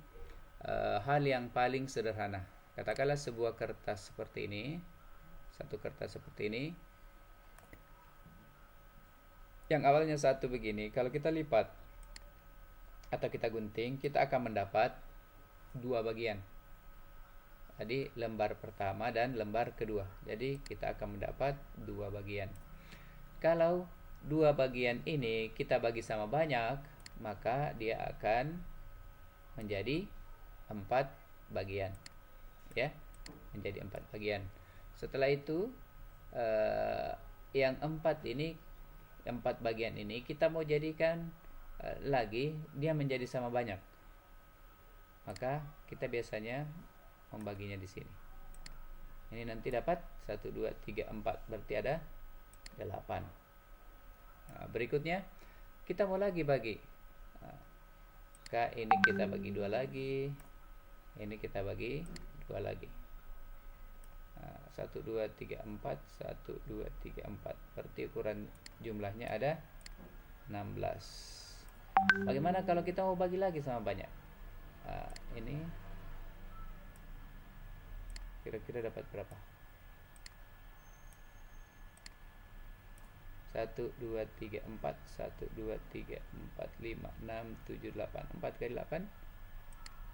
hal yang paling sederhana. Katakanlah sebuah kertas seperti ini, satu kertas seperti ini. Yang awalnya satu begini, kalau kita lipat atau kita gunting, kita akan mendapat dua bagian. Tadi lembar pertama dan lembar kedua. Jadi kita akan mendapat 2 bagian. Kalau 2 bagian ini kita bagi sama banyak, maka dia akan menjadi 4 bagian. Ya, menjadi 4 bagian. Setelah itu yang 4 bagian ini kita mau jadikan lagi dia menjadi sama banyak. Maka kita biasanya membaginya di sini. Ini nanti dapat 1 2 3 4, berarti ada 8. Nah, berikutnya kita mau lagi bagi. Nah, ini kita bagi 2 lagi. Ini kita bagi 2 lagi. 1 2 3 4, 1 2 3 4. Berarti ukuran jumlahnya ada 16. Bagaimana kalau kita mau bagi lagi sama banyak? Ini kira-kira dapat berapa? 1 2 3 4, 1 2 3 4 5 6 7 8. 4 kali 8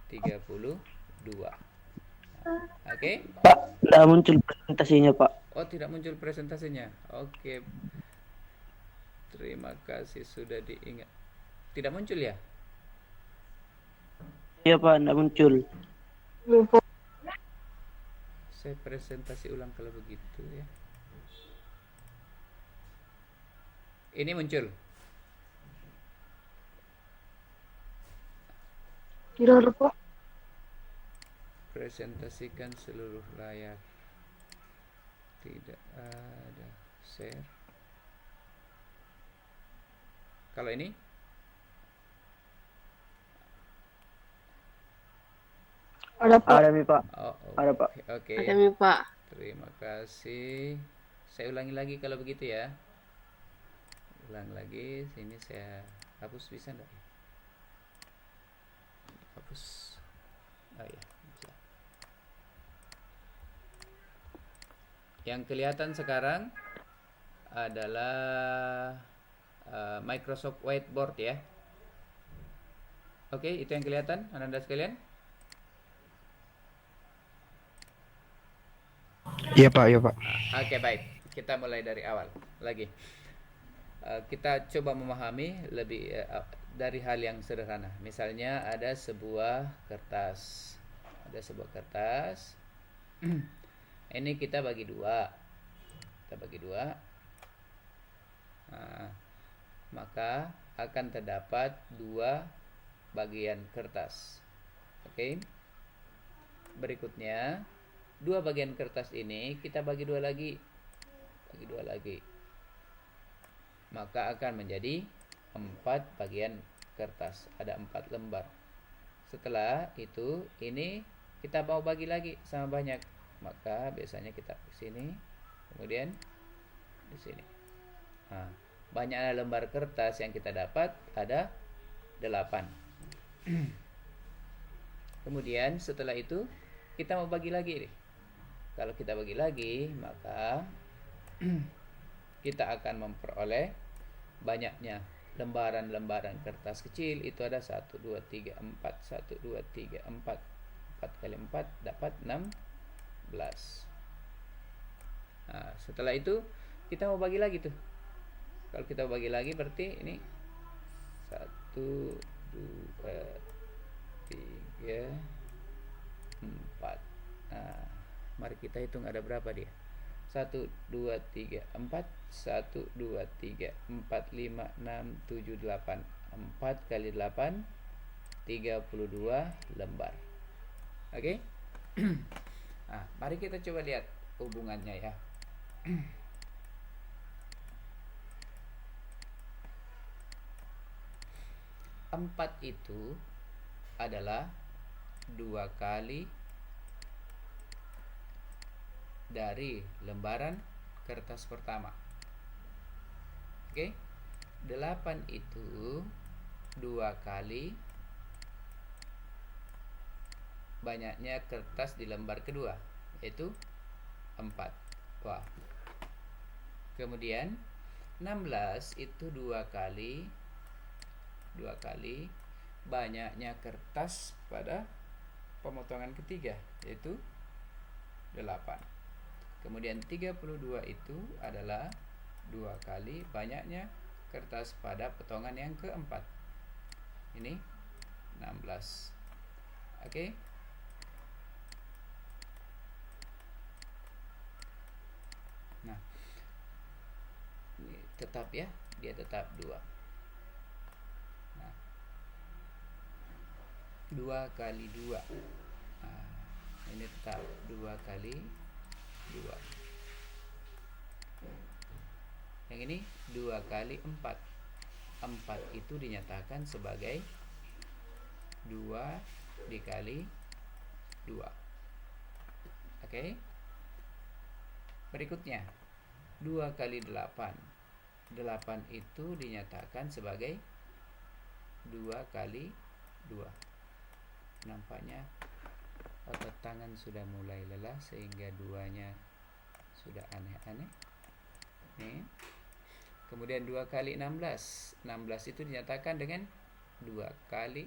32. Oke. Pak, tidak muncul presentasinya, Pak. Oh, tidak muncul presentasinya. Oke. Terima kasih sudah diingat. Tidak muncul ya? Iya, Pak, tidak muncul. Saya presentasi ulang kalau begitu ya. Ini muncul. Tidak ada, Pak. Presentasikan seluruh layar. Tidak ada share. Kalau ini? Ada, Pak. Ada, Pak. Oh, Ada, Pak. Oke. Ada, Pak. Terima kasih. Saya ulangi lagi kalau begitu ya. Ulang lagi. Sini saya hapus, bisa enggak? Hapus. Oh ya, bisa. Yang kelihatan sekarang adalah Microsoft Whiteboard ya. Oke, itu yang kelihatan Anda sekalian. Iya Pak, iya Pak. Oke, baik. Kita mulai dari awal lagi. Kita coba memahami lebih dari hal yang sederhana. Misalnya ada sebuah kertas. Ada sebuah kertas. Ini kita bagi 2. Kita bagi 2. Nah, maka akan terdapat 2 bagian kertas. Oke. Berikutnya 2 bagian kertas ini kita bagi 2 lagi. Bagi 2 lagi. Maka akan menjadi 4 bagian kertas. Ada 4 lembar. Setelah itu ini kita mau bagi lagi sama banyak. Maka biasanya kita ke sini, kemudian di sini. Nah, banyaknya lembar kertas yang kita dapat ada 8. Kemudian setelah itu kita mau bagi lagi nih. Kalau kita bagi lagi, maka kita akan memperoleh banyaknya lembaran-lembaran kertas kecil. Itu ada 1 2 3 4, 1 2 3 4. 4 kali 4 dapat 16. Nah, setelah itu kita mau bagi lagi tuh. Kalau kita bagi lagi berarti ini 1 2 3 4. Nah, mari kita hitung ada berapa dia. 1 2 3 4, 1 2 3 4 5 6 7 8. 4 kali 8 32 lembar. Oke. Nah, mari kita coba lihat hubungannya ya. 4 itu adalah 2 kali dari lembaran kertas pertama. Oke. 8 itu 2 kali banyaknya kertas di lembar kedua, yaitu 4. Wah. Kemudian 16 itu 2 kali banyaknya kertas pada pemotongan ketiga, yaitu 8. Kemudian 32 itu adalah 2 kali banyaknya kertas pada potongan yang keempat. Ini 16. Oke. Nah, ini tetap ya, dia tetap 2. Nah, 2 kali 2. Nah, ini tetap 2 kali 2. Yang ini 2 kali 4. 4 itu dinyatakan sebagai 2 dikali 2. Oke. Berikutnya 2 kali 8. 8 itu dinyatakan sebagai 2 kali 2. Nampaknya otot tangan sudah mulai lelah sehingga 2-nya sudah aneh-aneh. Nih. Kemudian 2 kali 16. 16 itu dinyatakan dengan 2 kali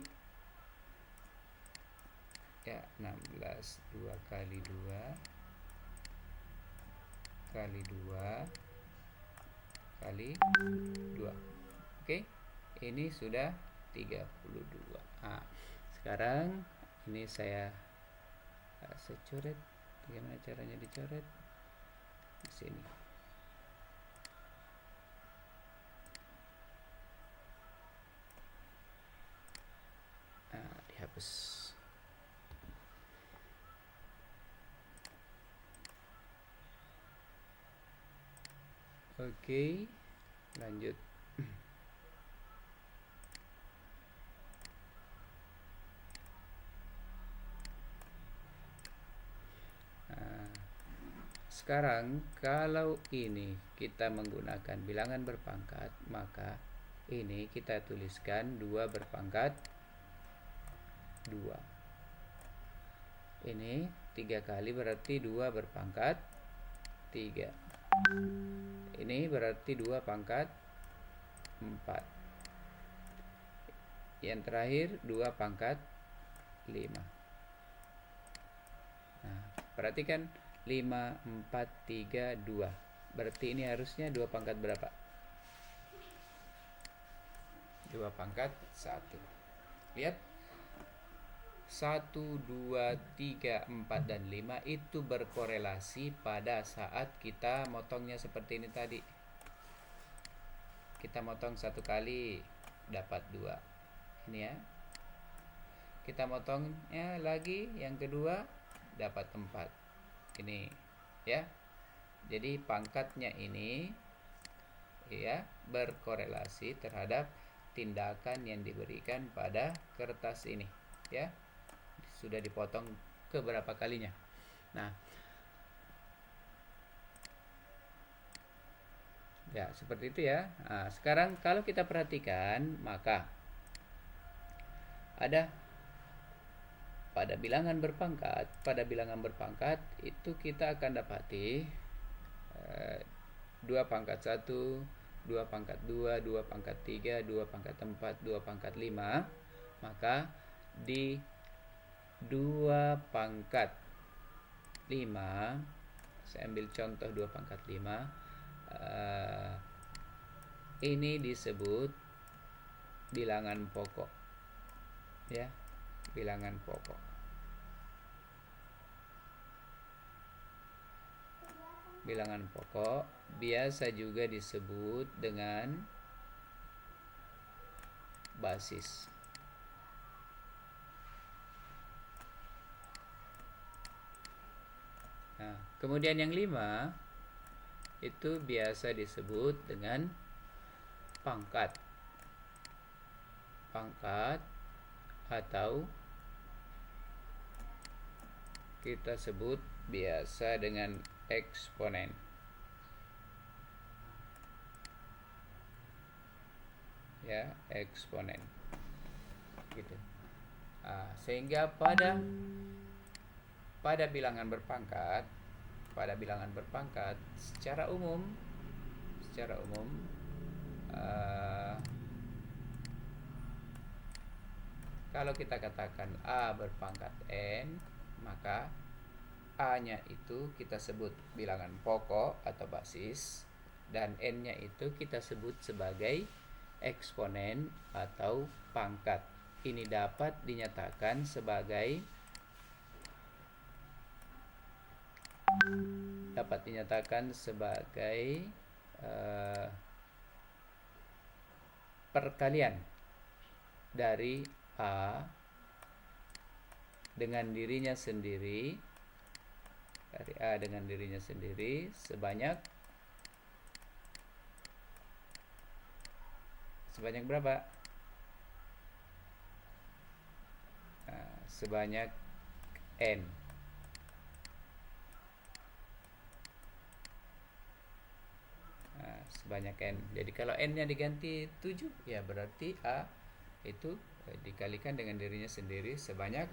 16. 2 kali 2 kali 2 kali 2. Oke. Ini sudah 32. Nah, sekarang ini saya coret. Bagaimana caranya dicoret? Di sini. Dihapus. Oke, lanjut. Sekarang kalau ini kita menggunakan bilangan berpangkat, maka ini kita tuliskan 2 berpangkat 2. Ini 3 kali berarti 2 berpangkat 3. Ini berarti 2 pangkat 4. Yang terakhir 2 pangkat 5. Nah, perhatikan 5, 4, 3, 2. Berarti ini harusnya 2 pangkat berapa? 2 pangkat 1. Lihat. 1, 2, 3, 4, dan 5 itu berkorelasi pada saat kita motongnya seperti ini tadi. Kita motong 1 kali dapat 2. Ini ya. Kita motongnya lagi yang kedua dapat 4. Ini ya. Jadi pangkatnya ini ya berkorelasi terhadap tindakan yang diberikan pada kertas ini ya. Sudah dipotong ke berapa kalinya. Nah, ya seperti itu ya. Nah, sekarang kalau kita perhatikan, maka ada pada bilangan berpangkat itu kita akan dapati 2 pangkat 1, 2 pangkat 2, 2 pangkat 3, 2 pangkat 4, 2 pangkat 5. Maka di 2 pangkat 5, saya ambil contoh 2 pangkat 5, ini disebut bilangan pokok ya, bilangan pokok. Bilangan pokok biasa juga disebut dengan basis. Nah, kemudian yang 5 itu biasa disebut dengan pangkat. Pangkat atau kita sebut biasa dengan eksponen. Ya, eksponen. Gitu. Sehingga pada bilangan berpangkat, secara umum kalau kita katakan A berpangkat N, maka A-nya itu kita sebut bilangan pokok atau basis, dan N-nya itu kita sebut sebagai eksponen atau pangkat. Ini dapat dinyatakan sebagai perkalian dari A dengan dirinya sendiri, sebanyak berapa? Sebanyak N. Sebanyak N. Jadi kalau N-nya diganti 7, ya berarti A itu dikalikan dengan dirinya sendiri sebanyak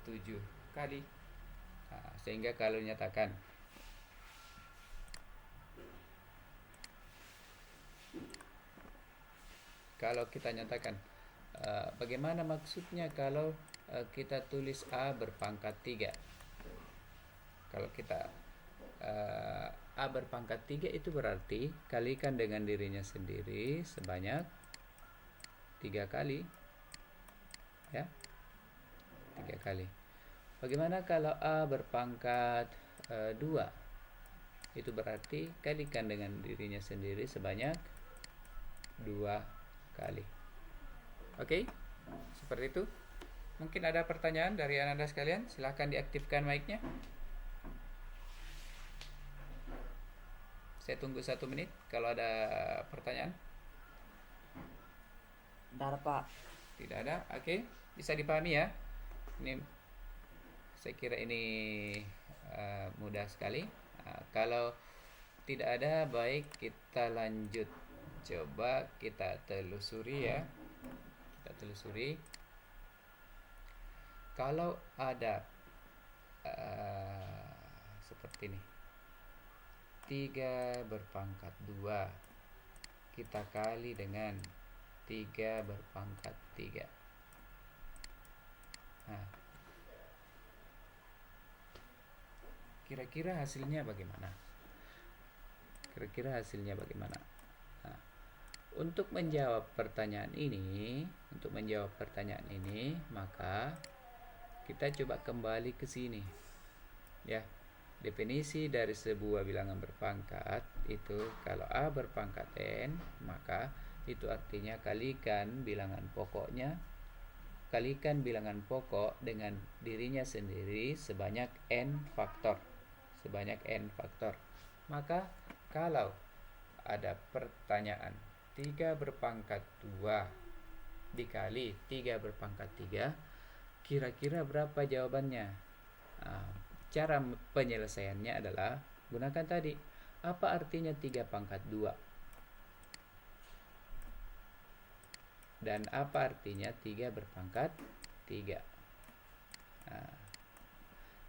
7 kali. Sehingga kalau nyatakan kita nyatakan bagaimana maksudnya kalau kita tulis A berpangkat 3. Kalau kita A berpangkat 3 itu berarti kalikan dengan dirinya sendiri sebanyak 3 kali, ya, 3 kali. Bagaimana kalau A berpangkat 2? Itu berarti kalikan dengan dirinya sendiri sebanyak 2 kali. Oke, seperti itu. Mungkin ada pertanyaan dari Anda sekalian, silahkan diaktifkan mic-nya. Saya tunggu 1 menit kalau ada pertanyaan. Tidak ada, Pak. Tidak ada, oke. Bisa dipahami ya. Ini saya kira ini mudah sekali. Kalau tidak ada, baik kita lanjut. Coba kita telusuri ya. Kita telusuri. Kalau ada seperti ini, 3 berpangkat 2 kita kali dengan 3 berpangkat 3. Kira-kira hasilnya bagaimana? Untuk menjawab pertanyaan ini, maka kita coba kembali ke sini. Ya. Definisi dari sebuah bilangan berpangkat itu kalau A berpangkat N, maka itu artinya kalikan bilangan pokok dengan dirinya sendiri sebanyak N faktor. Maka kalau ada pertanyaan 3 berpangkat 2 dikali 3 berpangkat 3, kira-kira berapa jawabannya? Cara penyelesaiannya adalah gunakan tadi. Apa artinya 3 pangkat 2? Dan apa artinya 3 berpangkat 3?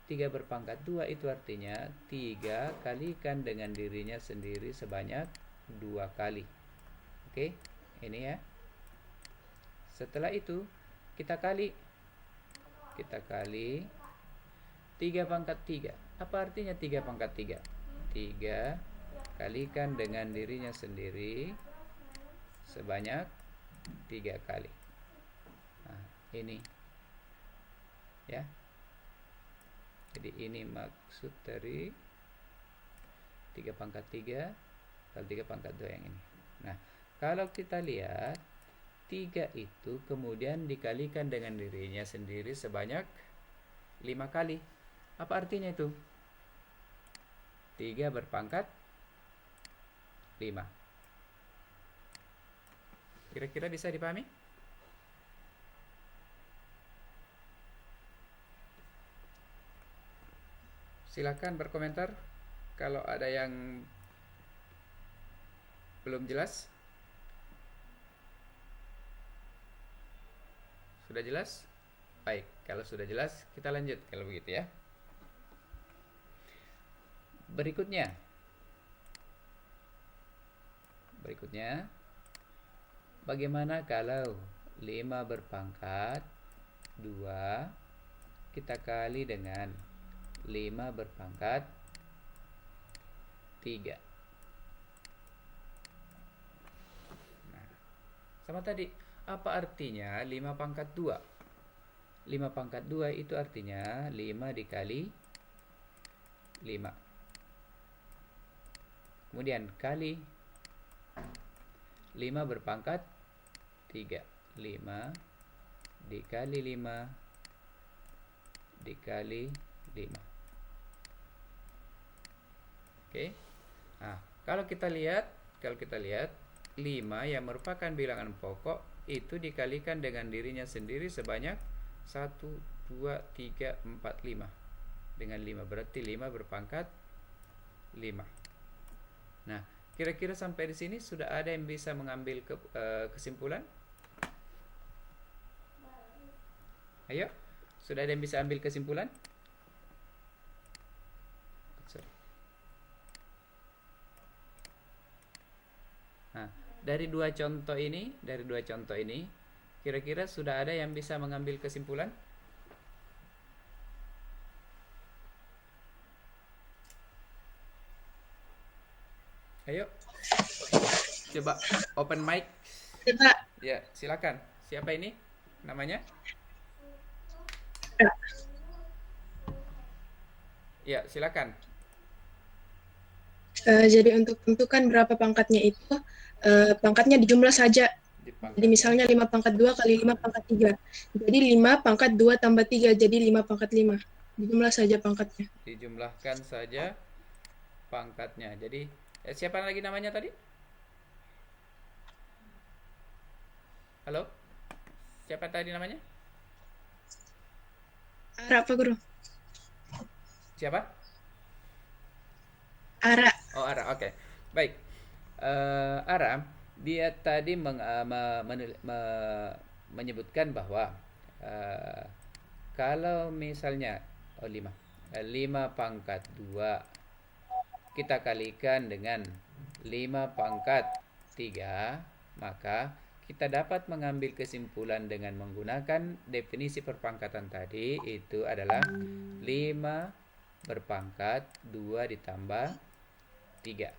3 berpangkat 2 itu artinya 3 kalikan dengan dirinya sendiri sebanyak 2 kali. Oke, ini ya. Setelah itu kita kali 3 pangkat 3. Apa artinya 3 pangkat 3? 3 kalikan dengan dirinya sendiri sebanyak 3 kali. Ini ya. Jadi ini maksud dari 3 pangkat 3 kali 3 pangkat 2 yang ini. Nah, kalau kita lihat 3 itu kemudian dikalikan dengan dirinya sendiri sebanyak 5 kali. Apa artinya itu? 3 berpangkat 5. Kira-kira bisa dipahami? Silakan berkomentar kalau ada yang belum jelas. Sudah jelas? Baik, kalau sudah jelas kita lanjut kalau begitu ya. Berikutnya, bagaimana kalau 5 berpangkat 2 kita kali dengan 5 berpangkat 3. Nah, sama tadi, apa artinya 5 pangkat 2? 5 pangkat 2 itu artinya 5 dikali 5. Kemudian kali 5 berpangkat 3. 5 dikali 5 dikali 5. Oke. Nah, kalau kita lihat 5 yang merupakan bilangan pokok itu dikalikan dengan dirinya sendiri sebanyak 1, 2, 3, 4, 5. Dengan 5 berarti 5 berpangkat 5. Nah, kira-kira sampai di sini sudah ada yang bisa mengambil kesimpulan? Ayo, sudah ada yang bisa ambil kesimpulan? Nah, dari dua contoh ini, kira-kira sudah ada yang bisa mengambil kesimpulan? Ayo, coba open mic. Ya, silakan. Siapa ini namanya? Ya, silakan. Jadi untuk tentukan berapa pangkatnya itu, pangkatnya dijumlah saja. Jadi misalnya 5 pangkat 2 kali 5 pangkat 3. Jadi 5 pangkat 2 tambah 3, jadi 5 pangkat 5. Dijumlah saja pangkatnya. Dijumlahkan saja pangkatnya. Jadi, siapa lagi namanya tadi? Halo? Siapa tadi namanya? Ara, Pak Guru. Siapa? Ara. Oh, Ara, oke. Baik. Ara, dia tadi menyebutkan bahwa kalau misalnya 5 pangkat 2 kita kalikan dengan 5 pangkat 3, maka kita dapat mengambil kesimpulan dengan menggunakan definisi perpangkatan tadi, itu adalah 5 berpangkat 2 ditambah 3.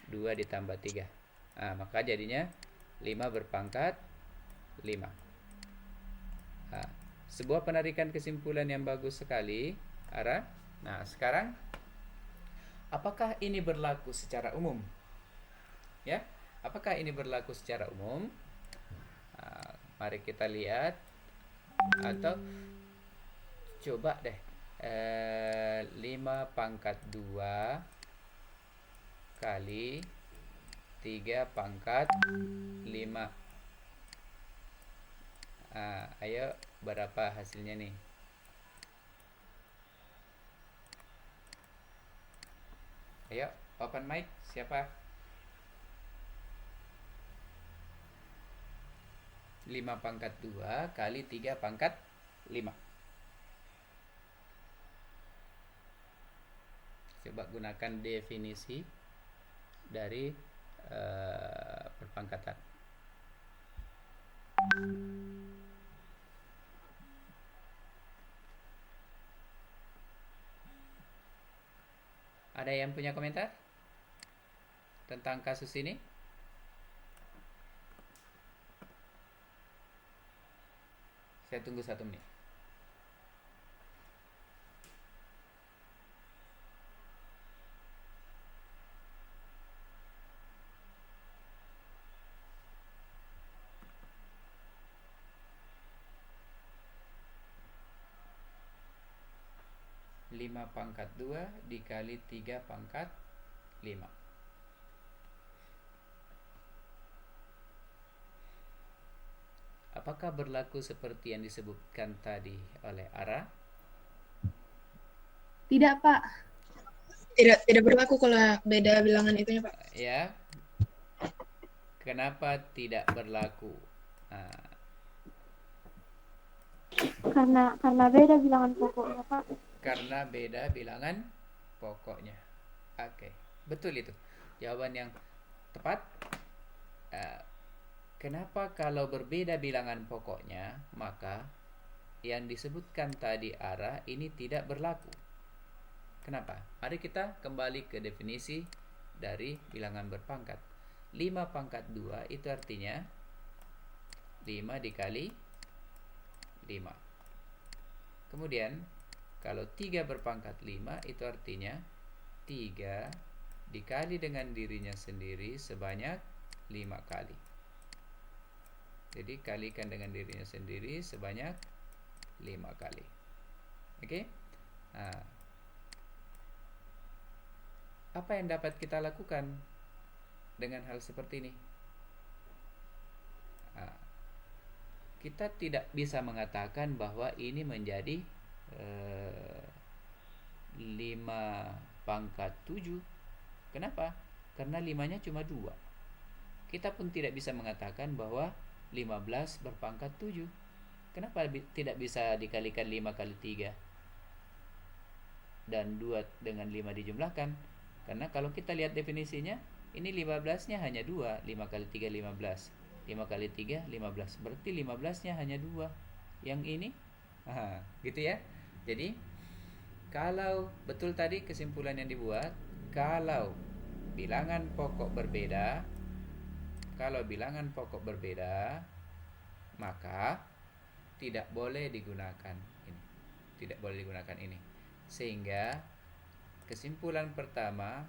2 ditambah 3. Nah, maka jadinya 5 berpangkat 5. Nah, sebuah penarikan kesimpulan yang bagus sekali, Ara. Nah, sekarang apakah ini berlaku secara umum? Ya, apakah ini berlaku secara umum? Nah, mari kita lihat, atau coba deh 5 pangkat 2 kali 3 pangkat 5. Ayo, berapa hasilnya nih? Ayo, open mic, siapa? 5 pangkat 2 kali 3 pangkat 5. Coba gunakan definisi dari perpangkatan. Ada yang punya komentar tentang kasus ini? Saya tunggu 1 menit. Lima pangkat 2 dikali 3 pangkat 5. Apakah berlaku seperti yang disebutkan tadi oleh Ara? Tidak, Pak. Tidak berlaku kalau beda bilangan itunya, Pak. Ya. Kenapa tidak berlaku? Karena beda bilangan pokoknya, Pak. Karena beda bilangan pokoknya. Oke, betul itu. Jawaban yang tepat. Kenapa kalau berbeda bilangan pokoknya, maka yang disebutkan tadi Ara ini tidak berlaku. Kenapa? Mari kita kembali ke definisi dari bilangan berpangkat. 5 pangkat 2 itu artinya 5 dikali 5. Kemudian kalau 3 berpangkat 5 itu artinya 3 dikali dengan dirinya sendiri sebanyak 5 kali. Jadi kalikan dengan dirinya sendiri sebanyak 5 kali. Oke? Nah, apa yang dapat kita lakukan dengan hal seperti ini? Nah, kita tidak bisa mengatakan bahwa ini menjadi 5 pangkat 7. Kenapa? Karena 5-nya cuma 2. Kita pun tidak bisa mengatakan bahwa 15 berpangkat 7. Kenapa tidak bisa dikalikan 5 kali 3 dan 2 dengan 5 dijumlahkan? Karena kalau kita lihat definisinya, ini 15-nya hanya 2. 5 kali 3 15. 5 kali 3 15. Berarti 15-nya hanya 2. Yang ini gitu ya. Jadi kalau betul tadi kesimpulan yang dibuat, kalau bilangan pokok berbeda, maka tidak boleh digunakan ini. Tidak boleh digunakan ini. Sehingga kesimpulan pertama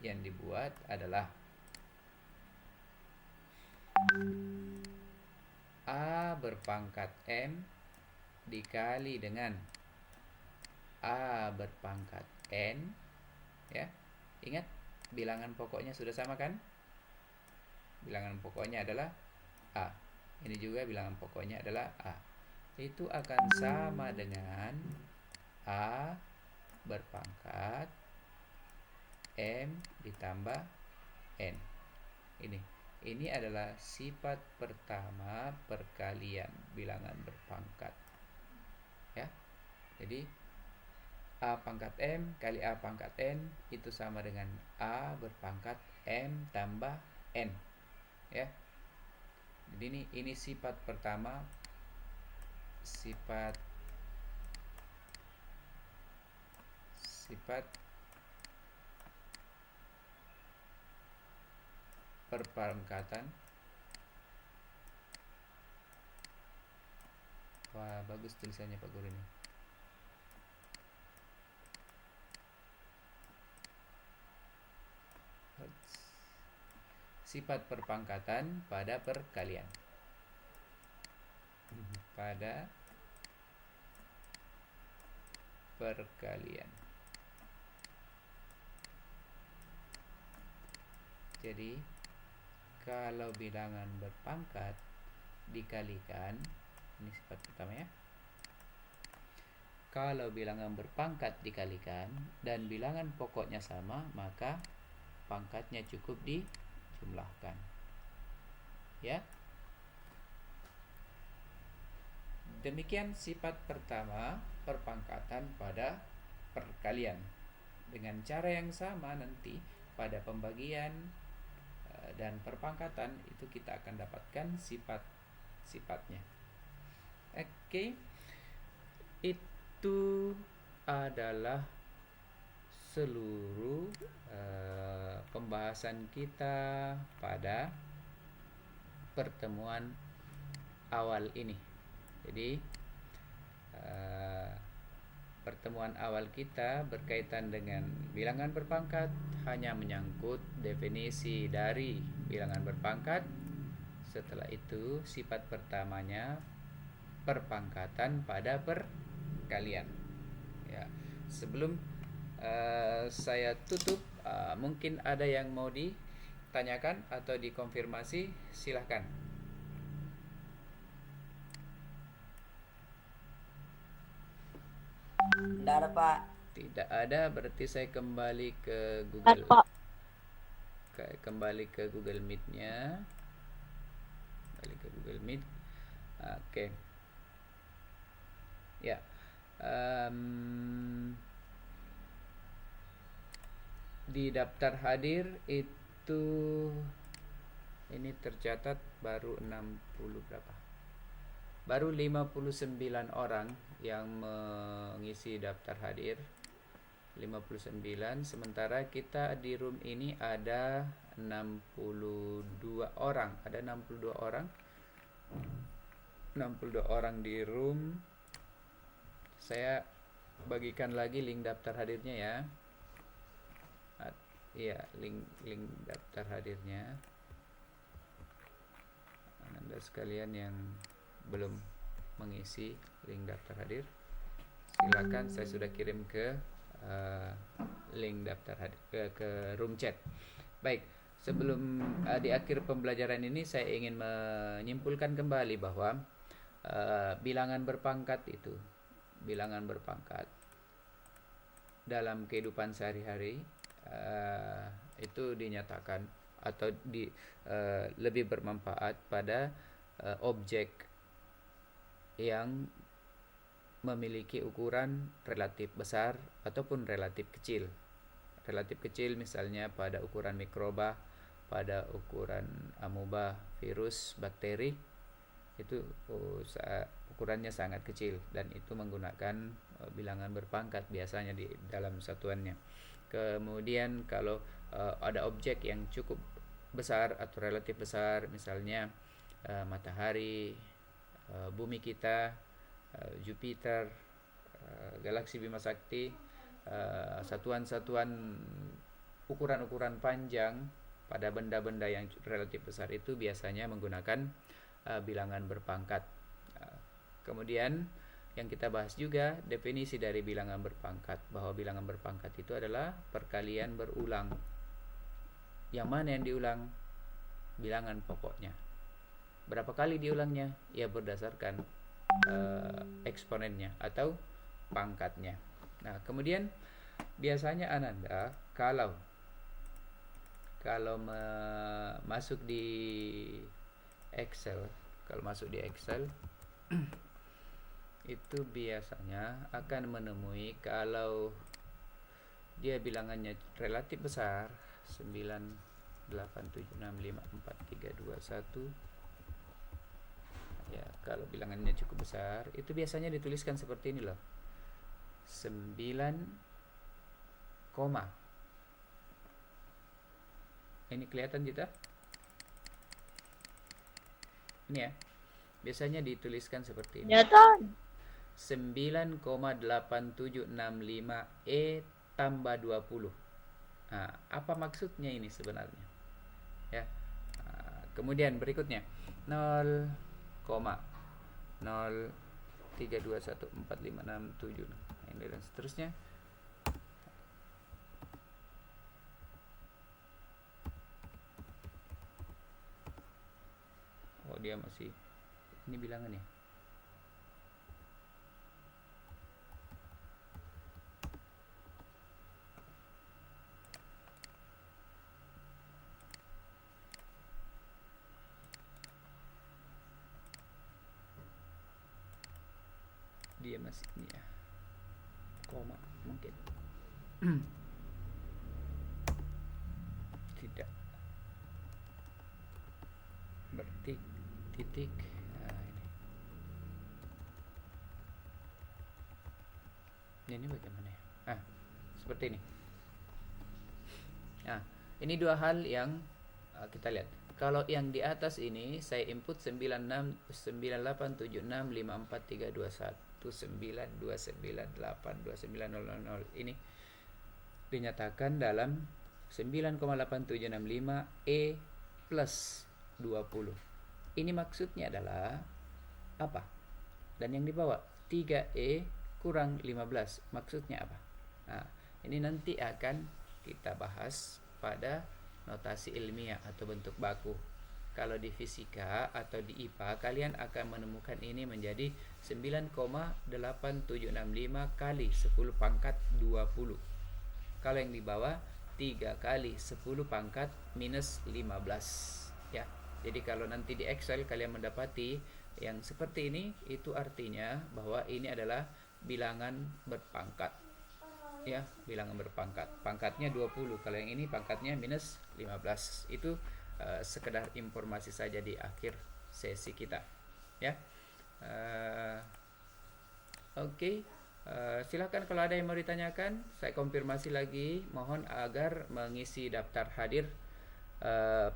yang dibuat adalah A berpangkat M dikali dengan A berpangkat N, ya. Ingat, bilangan pokoknya sudah sama kan? Bilangan pokoknya adalah A. Ini juga bilangan pokoknya adalah A. Itu akan sama dengan A berpangkat M ditambah N. Ini adalah sifat pertama perkalian bilangan berpangkat. Ya. Jadi A pangkat M kali A pangkat N itu sama dengan A berpangkat M tambah N. Ya. Jadi ini sifat pertama, sifat perpangkatan. Wah, bagus tulisannya Pak Guru ini. Sifat perpangkatan pada perkalian. Pada perkalian. Jadi kalau bilangan berpangkat dikalikan, ini sifat pertama ya. Kalau bilangan berpangkat dikalikan dan bilangan pokoknya sama, maka pangkatnya cukup dijumlahkan. Ya. Demikian sifat pertama perpangkatan pada perkalian. Dengan cara yang sama nanti pada pembagian dan perpangkatan itu kita akan dapatkan sifat-sifatnya. Oke. Itu adalah seluruh pembahasan kita pada pertemuan awal ini. Jadi pertemuan awal kita berkaitan dengan bilangan berpangkat hanya menyangkut definisi dari bilangan berpangkat. Setelah itu sifat pertamanya perpangkatan pada perkalian. Ya, sebelum saya tutup, mungkin ada yang mau ditanyakan atau dikonfirmasi, silahkan. Tidak ada, Pak. Tidak ada, berarti saya kembali ke Dan Google. Pak, Kembali ke Google Meet-nya. Kembali ke Google Meet. Oke. Ya. Di daftar hadir itu ini tercatat baru 60 berapa? Baru 59 orang yang mengisi daftar hadir. 59, sementara kita di room ini ada 62 orang. Ada 62 orang. 62 orang di room. Saya bagikan lagi link daftar hadirnya ya. Iya, link daftar hadirnya. Anda sekalian yang belum mengisi link daftar hadir, silakan, saya sudah kirim ke link daftar hadir ke room chat. Baik, sebelum di akhir pembelajaran ini saya ingin menyimpulkan kembali bahwa bilangan berpangkat dalam kehidupan sehari-hari itu dinyatakan atau lebih bermanfaat pada objek yang memiliki ukuran relatif besar ataupun relatif kecil. Relatif kecil misalnya pada ukuran mikroba, pada ukuran amoeba, virus, bakteri, itu ukurannya sangat kecil dan itu menggunakan bilangan berpangkat biasanya di dalam satuannya. Kemudian kalau ada objek yang cukup besar atau relatif besar, misalnya matahari, bumi kita, Jupiter, galaksi Bima Sakti, satuan-satuan ukuran-ukuran panjang pada benda-benda yang relatif besar itu biasanya menggunakan bilangan berpangkat. Kemudian yang kita bahas juga definisi dari bilangan berpangkat, bahwa bilangan berpangkat itu adalah perkalian berulang. Yang mana yang diulang? Bilangan pokoknya. Berapa kali diulangnya? Ya berdasarkan eksponennya atau pangkatnya. Nah, kemudian biasanya Ananda kalau masuk di Excel, itu biasanya akan menemui kalau dia bilangannya relatif besar, 9, 8, 7, 6, 5, 4, 3, 2, 1. Ya, kalau bilangannya cukup besar, itu biasanya dituliskan seperti ini loh. 9, ini kelihatan kita? Ini ya. Biasanya dituliskan seperti ini. 9,8765 tambah 20. Nah, apa maksudnya ini sebenarnya? Ya. Nah, kemudian berikutnya 0, 0, 3, 2, 1, 4, 5, 6, 7, ini dan seterusnya. Oh, dia masih ini bilangan ya. Dia masih ini ya, koma mungkin. Tidak, berarti titik. Nah, ini bagaimana ya? Seperti ini. Nah, ini dua hal yang kita lihat. Kalau yang di atas ini saya input 9878654321 ini dinyatakan dalam 9,8765 E plus 20. Ini maksudnya adalah apa? Dan yang di bawah 3E kurang 15 maksudnya apa? Nah, ini nanti akan kita bahas pada notasi ilmiah atau bentuk baku. Kalau di fisika atau di IPA kalian akan menemukan ini menjadi 9,8765 kali 10 pangkat 20. Kalau yang di bawah 3 kali 10 pangkat minus 15 ya. Jadi kalau nanti di Excel kalian mendapati yang seperti ini, itu artinya bahwa ini adalah bilangan berpangkat. Ya, bilangan berpangkat. Pangkatnya 20. Kalau yang ini pangkatnya minus 15. Itu sekedar informasi saja di akhir sesi kita. Ya. Oke. Silakan kalau ada yang mau ditanyakan, saya konfirmasi lagi. Mohon agar mengisi daftar hadir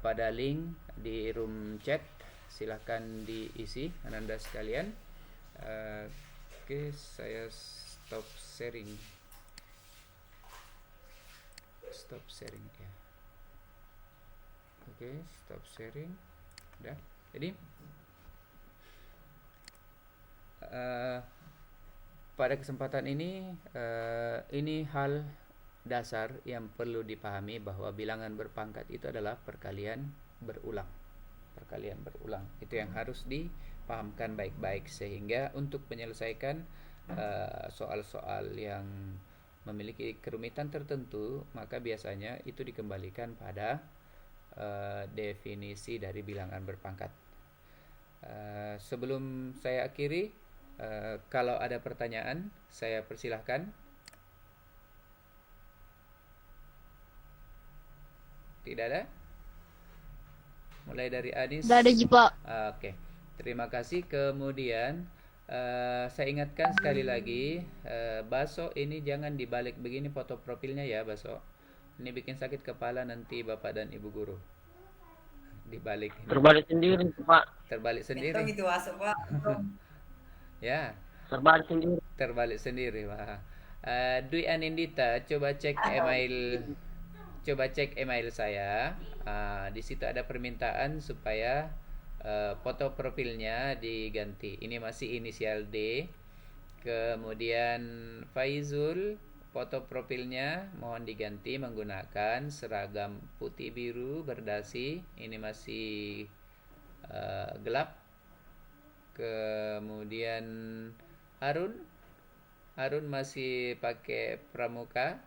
pada link di room chat. Silakan diisi Ananda sekalian. Oke, saya stop sharing. Stop sharing ya. Oke, stop sharing. Udah. Jadi pada kesempatan ini hal dasar yang perlu dipahami, bahwa bilangan berpangkat itu adalah perkalian berulang. Perkalian berulang itu yang harus dipahamkan baik-baik, sehingga untuk menyelesaikan soal-soal yang memiliki kerumitan tertentu, maka biasanya itu dikembalikan pada definisi dari bilangan berpangkat. Sebelum saya akhiri, kalau ada pertanyaan, saya persilahkan. Tidak ada? Mulai dari Anis. Tidak ada, Pak. Oke, terima kasih. Kemudian saya ingatkan sekali lagi, Baso ini jangan dibalik begini foto profilnya ya, Baso. Ini bikin sakit kepala nanti Bapak dan Ibu guru. Dibalik. Terbalik sendiri, Pak. Terbalik sendiri. Itu masuk, Pak. Ya. Terbalik sendiri. Terbalik sendiri, Pak. Dwi Anindita, coba cek email saya. Di situ ada permintaan supaya foto profilnya diganti. Ini masih inisial D. Kemudian Faizul, foto profilnya mohon diganti menggunakan seragam putih biru berdasi. Ini masih gelap. Kemudian Harun masih pakai pramuka,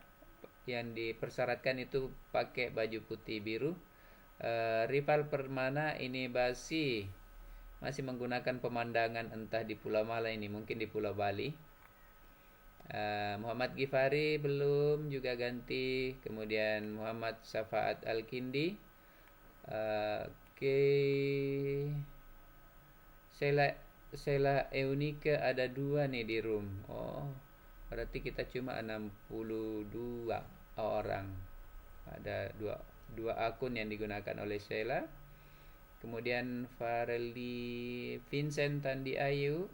yang dipersyaratkan itu pakai baju putih biru. Rival Permana ini masih menggunakan pemandangan entah di Pulau Mala, ini mungkin di Pulau Bali. Muhammad Gifari belum, juga ganti. Kemudian Muhammad Syafaat Al-Kindi. Oke. Sela Eunika ada 2 nih di room. Oh, berarti kita cuma 62 orang. Ada dua akun yang digunakan oleh Sheila. Kemudian Fareldi Vincent Tandi Ayu,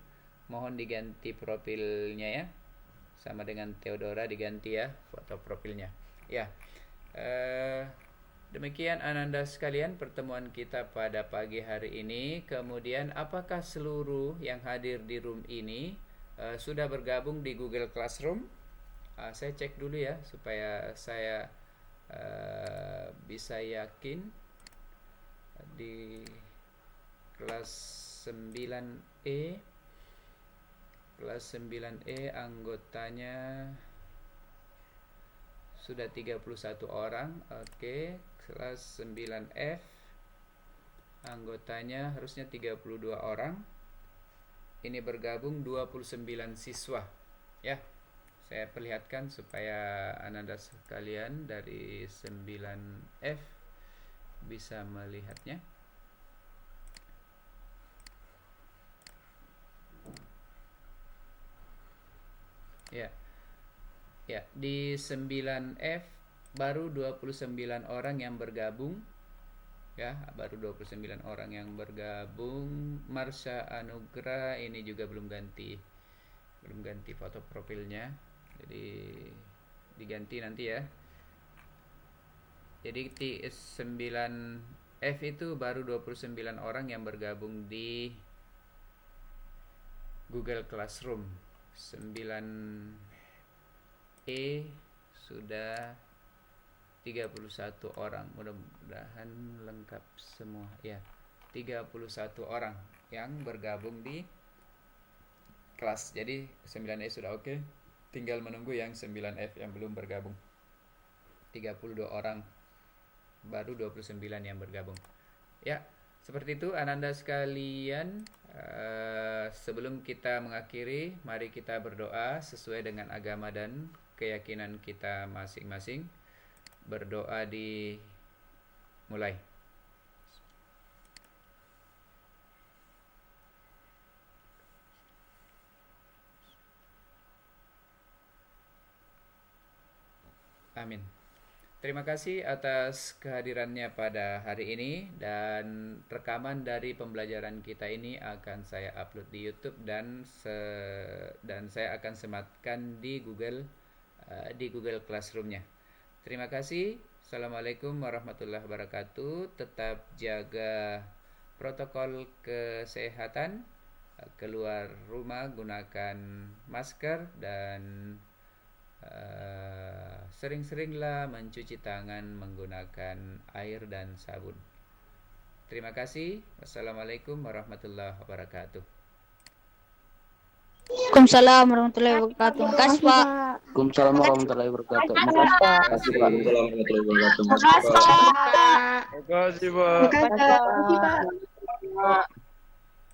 mohon diganti profilnya ya. Sama dengan Theodora diganti ya foto profilnya. Ya. Demikian Ananda sekalian pertemuan kita pada pagi hari ini. Kemudian apakah seluruh yang hadir di room ini sudah bergabung di Google Classroom? Saya cek dulu ya supaya saya bisa yakin. Di kelas 9E anggotanya sudah 31 orang. Oke, kelas 9F anggotanya harusnya 32 orang. Ini bergabung 29 siswa ya. Saya perlihatkan supaya Ananda sekalian dari 9F bisa melihatnya. Ya. Ya, di 9F baru 29 orang yang bergabung. Ya, baru 29 orang yang bergabung. Marsha Anugrah ini juga belum ganti foto profilnya. Jadi diganti nanti ya. Jadi di 9F itu baru 29 orang yang bergabung di Google Classroom. 9E sudah 31 orang. Mudah-mudahan lengkap semua ya. 31 orang yang bergabung di kelas. Jadi 9E sudah oke. Tinggal menunggu yang 9F yang belum bergabung. 32 orang, baru 29 yang bergabung. Ya, seperti itu Ananda sekalian. Sebelum kita mengakhiri, mari kita berdoa sesuai dengan agama dan keyakinan kita masing-masing. Berdoa dimulai. Amin. Terima kasih atas kehadirannya pada hari ini, dan rekaman dari pembelajaran kita ini akan saya upload di YouTube dan saya akan sematkan di Google Classroom-nya. Terima kasih. Assalamualaikum warahmatullahi wabarakatuh. Tetap jaga protokol kesehatan. Keluar rumah gunakan masker dan sering-seringlah mencuci tangan menggunakan air dan sabun. Terima kasih. Wassalamualaikum warahmatullahi wabarakatuh. Waalaikumsalam warahmatullahi wabarakatuh. Makasih, Pak. Waalaikumsalam warahmatullahi wabarakatuh. Makasih, Pak. Makasih, Pak. Makasih, Pak. Makasih, Pak. Makasih, Pak. Pak.